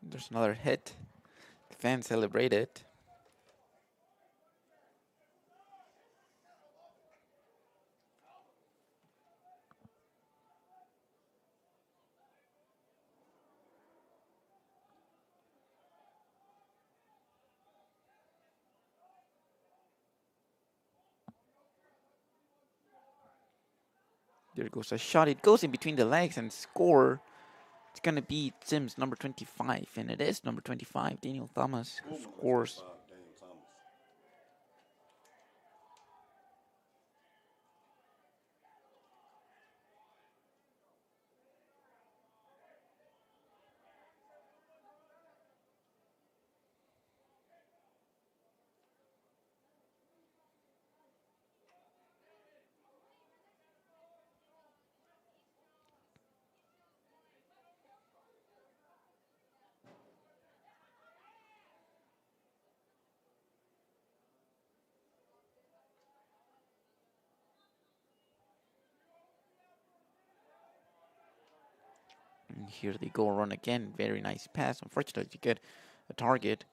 There's another hit. The fans celebrate it. There goes a shot. It goes in between the legs and score. It's going to be Sims, number 25. And it is number 25, Daniel Thomas, who scores. And here they go, run again. Very nice pass. Unfortunately, to get a target.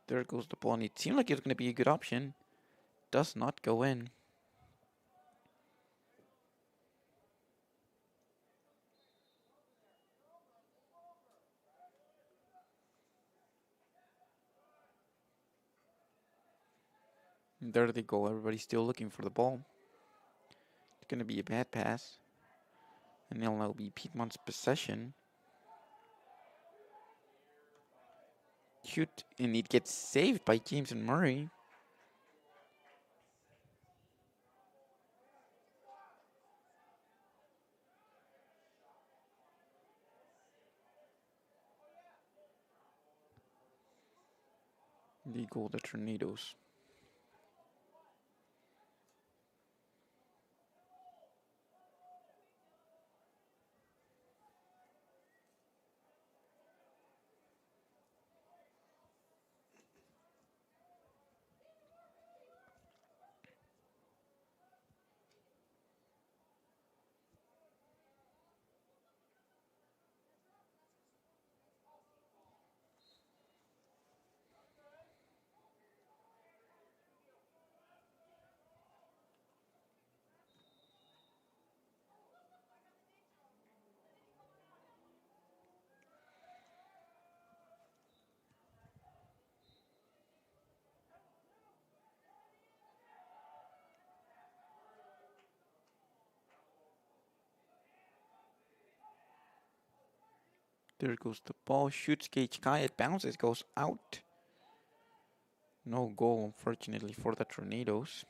There goes the ball, and it seemed like it was going to be a good option. Does not go in. And there they go. Everybody's still looking for the ball. It's going to be a bad pass. And it'll now be Piedmont's possession. Shoot, and it gets saved by James and Murray. They go the Tornadoes. There goes the ball. Shoots Gage Kai. It bounces, goes out. No goal, unfortunately, for the Tornadoes.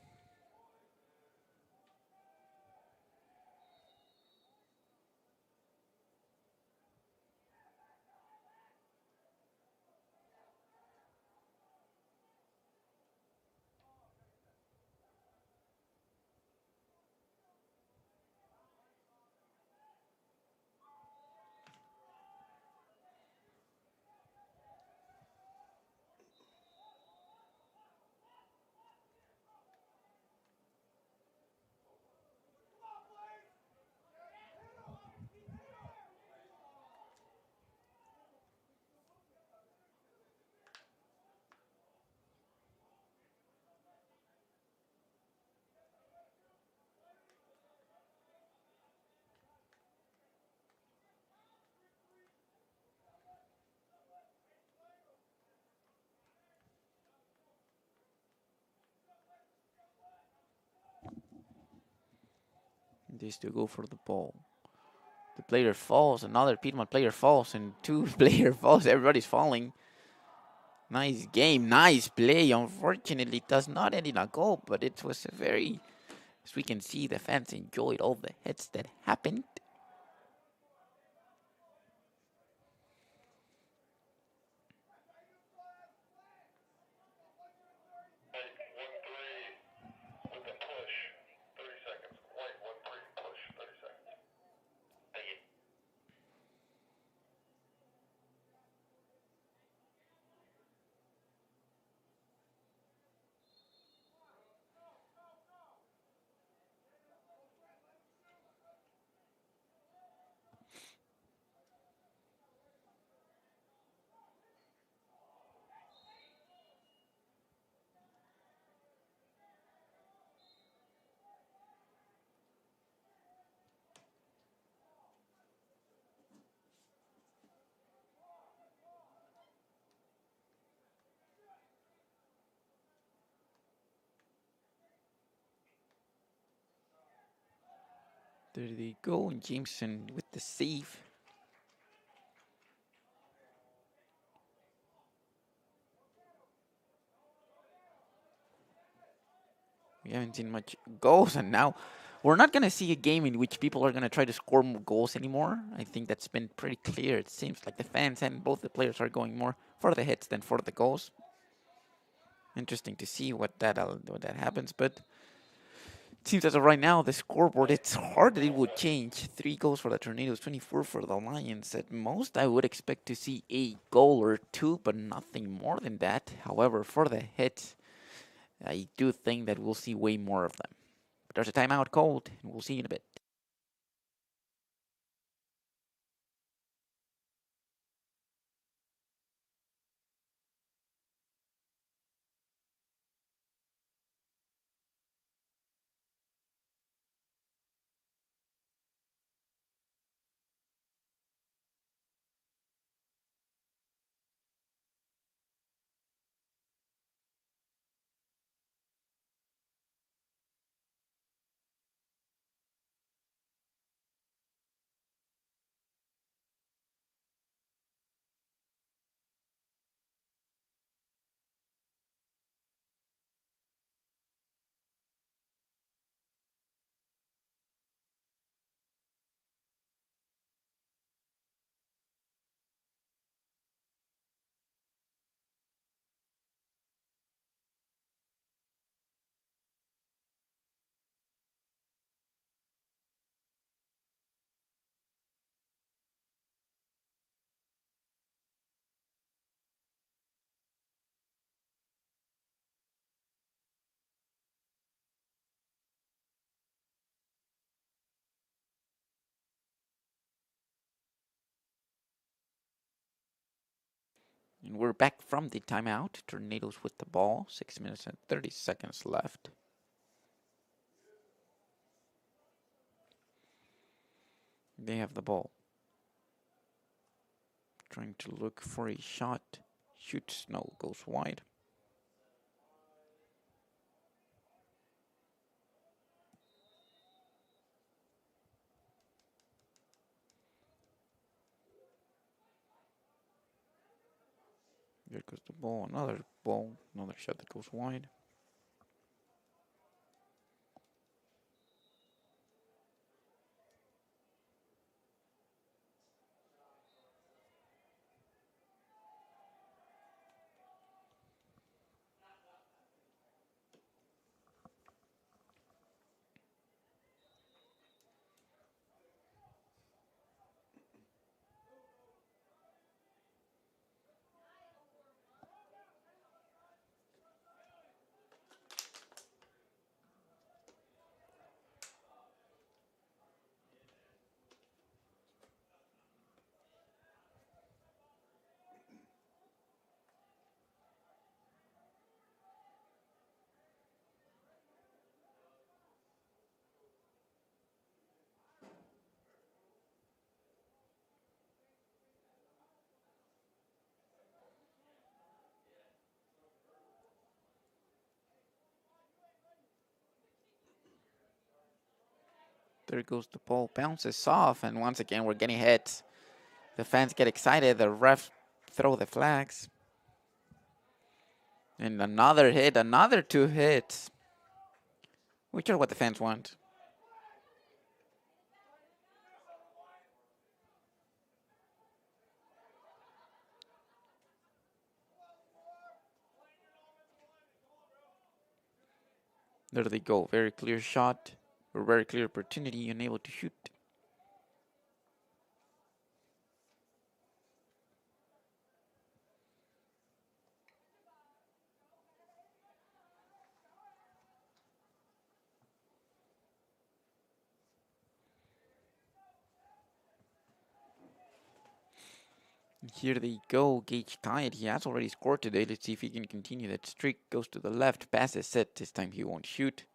They still go for the ball. The player falls. Another Piedmont player falls. And two player falls. Everybody's falling. Nice game. Nice play. Unfortunately, it does not end in a goal. But it was a very... As we can see, the fans enjoyed all the hits that happened. There they go. And Jameson with the save. We haven't seen much goals, and now we're not going to see a game in which people are going to try to score more goals anymore. I think that's been pretty clear. It seems like the fans and both the players are going more for the hits than for the goals. Interesting to see what that happens, but it seems as of right now, the scoreboard, it's hard that it would change. 3 goals for the Tornadoes, 24 for the Lions. At most, I would expect to see a goal or 2, but nothing more than that. However, for the hits, I do think that we'll see way more of them. But there's a timeout called, and we'll see you in a bit. And we're back from the timeout. Tornadoes with the ball. 6 minutes and 30 seconds left. They have the ball. Trying to look for a shot. Shoots, no, goes wide. There goes the ball, another shot that goes wide. There goes the ball, bounces off, and once again we're getting hit. The fans get excited, the refs throw the flags. And another hit, another 2 hits. Which are what the fans want. There they go, very clear shot, or very clear opportunity, unable to shoot. Here they go, Gage Kyatt. He has already scored today. Let's see if he can continue that streak. Goes to the left, passes set. This time he won't shoot.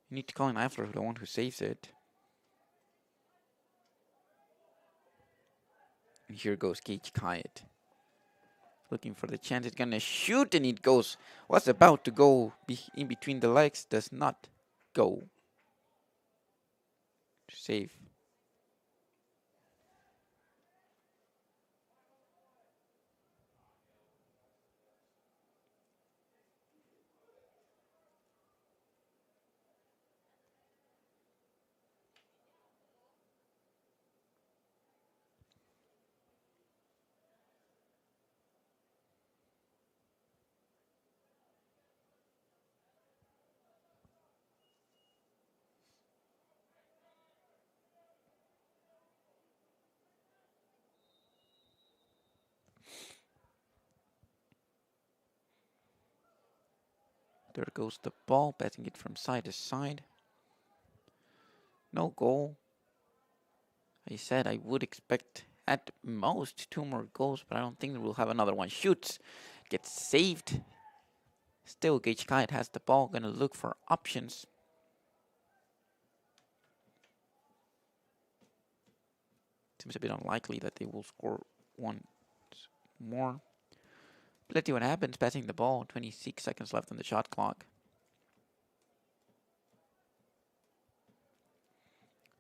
You need to call in Eifler, the one who saves it. And here goes Gage Kyatt. Looking for the chance. It's gonna shoot, and it goes. Was about to go in between the legs. Does not go. Save. There goes the ball, passing it from side to side. No goal. I said I would expect at most 2 more goals, but I don't think we'll have another one. Shoots, gets saved. Still, Gage Kite has the ball, gonna look for options. Seems a bit unlikely that they will score one more. But let's see what happens. Passing the ball, 26 seconds left on the shot clock.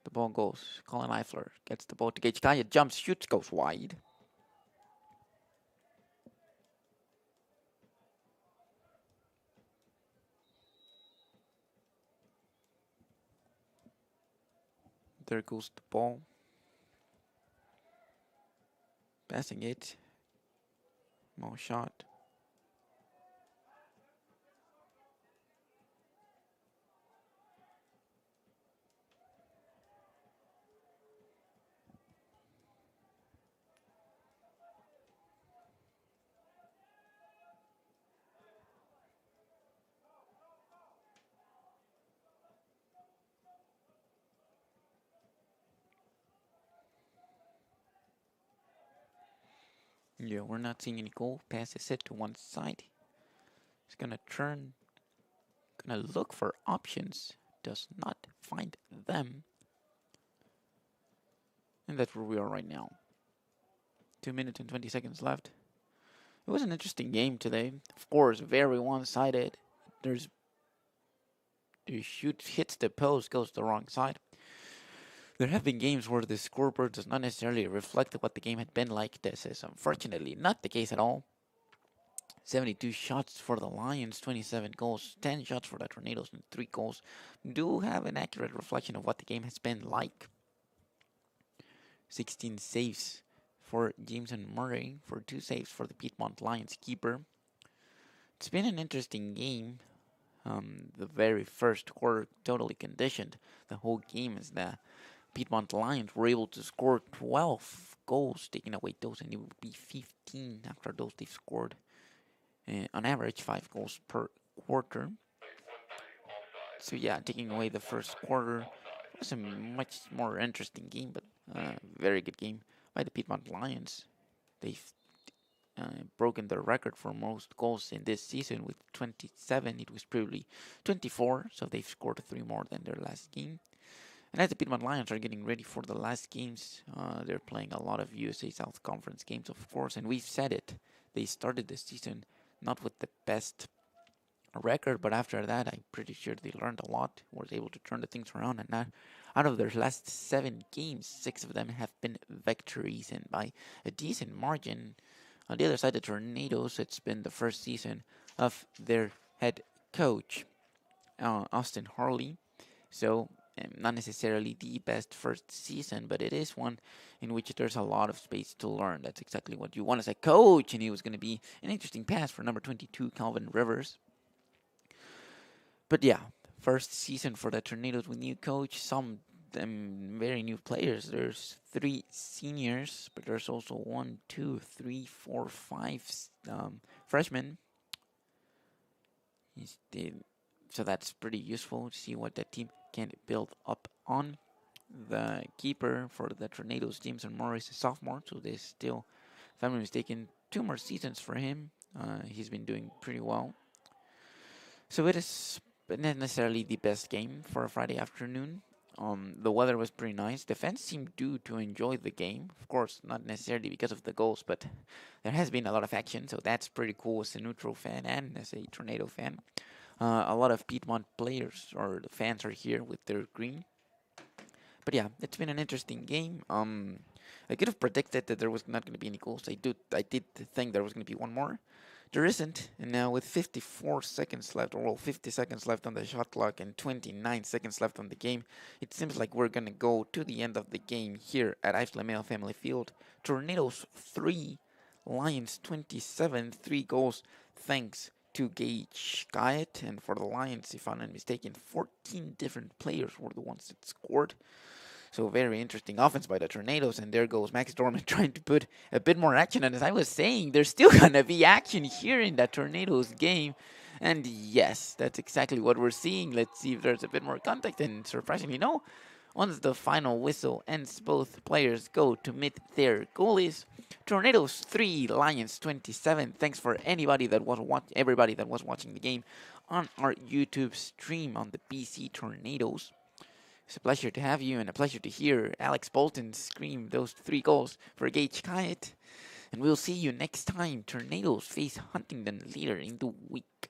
The ball goes. Colin Eifler gets the ball to Gage Kite, jumps, shoots, goes wide. There goes the ball. Passing it. No shot. Yeah, we're not seeing any goal. Passes it to one side. He's gonna turn. Gonna look for options. Does not find them. And that's where we are right now. 2 minutes and 20 seconds left. It was an interesting game today. Of course, very one-sided. The shoot hits the post, goes the wrong side. There have been games where the scoreboard does not necessarily reflect what the game had been like. This is unfortunately not the case at all. 72 shots for the Lions, 27 goals, 10 shots for the Tornadoes, and 3 goals do have an accurate reflection of what the game has been like. 16 saves for Jameson Murray, for 2 saves for the Piedmont Lions keeper. It's been an interesting game. The very first quarter totally conditioned the whole game as the Piedmont Lions were able to score 12 goals, taking away those, and it would be 15 after those they've scored. On average, 5 goals per quarter. So yeah, taking away the first quarter was a much more interesting game, but very good game by the Piedmont Lions. They've broken their record for most goals in this season with 27. It was previously 24, so they've scored 3 more than their last game. And as the Piedmont Lions are getting ready for the last games, they're playing a lot of USA South Conference games, of course, and we've said it. They started the season not with the best record, but after that, I'm pretty sure they learned a lot, was able to turn the things around, and now, out of their last 7 games, 6 of them have been victories, and by a decent margin. On the other side, the Tornadoes, it's been the first season of their head coach, Austin Harley, so not necessarily the best first season, but it is one in which there's a lot of space to learn. That's exactly what you want as a coach, and he was going to be an interesting pass for number 22, Calvin Rivers. But yeah, first season for the Tornadoes with new coach, some very new players. There's 3 seniors, but there's also 1, 2, 3, 4, 5 freshmen. So that's pretty useful to see what that team can build up on. The keeper for the Tornadoes, Jameson Morris, a sophomore, so there's still, if I'm not mistaken, 2 more seasons for him. He's been doing pretty well. So it is not necessarily the best game for a Friday afternoon. The weather was pretty nice. The fans seemed to enjoy the game. Of course, not necessarily because of the goals, but there has been a lot of action, so that's pretty cool as a neutral fan and as a Tornado fan. A lot of Piedmont players or the fans are here with their green. But yeah, it's been an interesting game. I could have predicted that there was not going to be any goals. I did think there was going to be one more. There isn't, and now with 54 seconds left, or well, 50 seconds left on the shot clock and 29 seconds left on the game, it seems like we're gonna go to the end of the game here at Iflameo Family Field. Tornadoes 3, Lions 27, 3 goals thanks to Gage Guyot, and for the Lions, if I'm not mistaken, 14 different players were the ones that scored. So very interesting offense by the Tornadoes, and there goes Max Dorman trying to put a bit more action. And as I was saying, there's still gonna be action here in that Tornadoes game. And yes, that's exactly what we're seeing. Let's see if there's a bit more contact, and surprisingly no. Once the final whistle ends, both players go to meet their goalies. Tornadoes 3, Lions 27. Thanks for everybody that was watching the game on our YouTube stream on the BC Tornadoes. It's a pleasure to have you and a pleasure to hear Alex Bolton scream those 3 goals for Gage Kyatt. And we'll see you next time. Tornadoes face Huntingdon later in the week.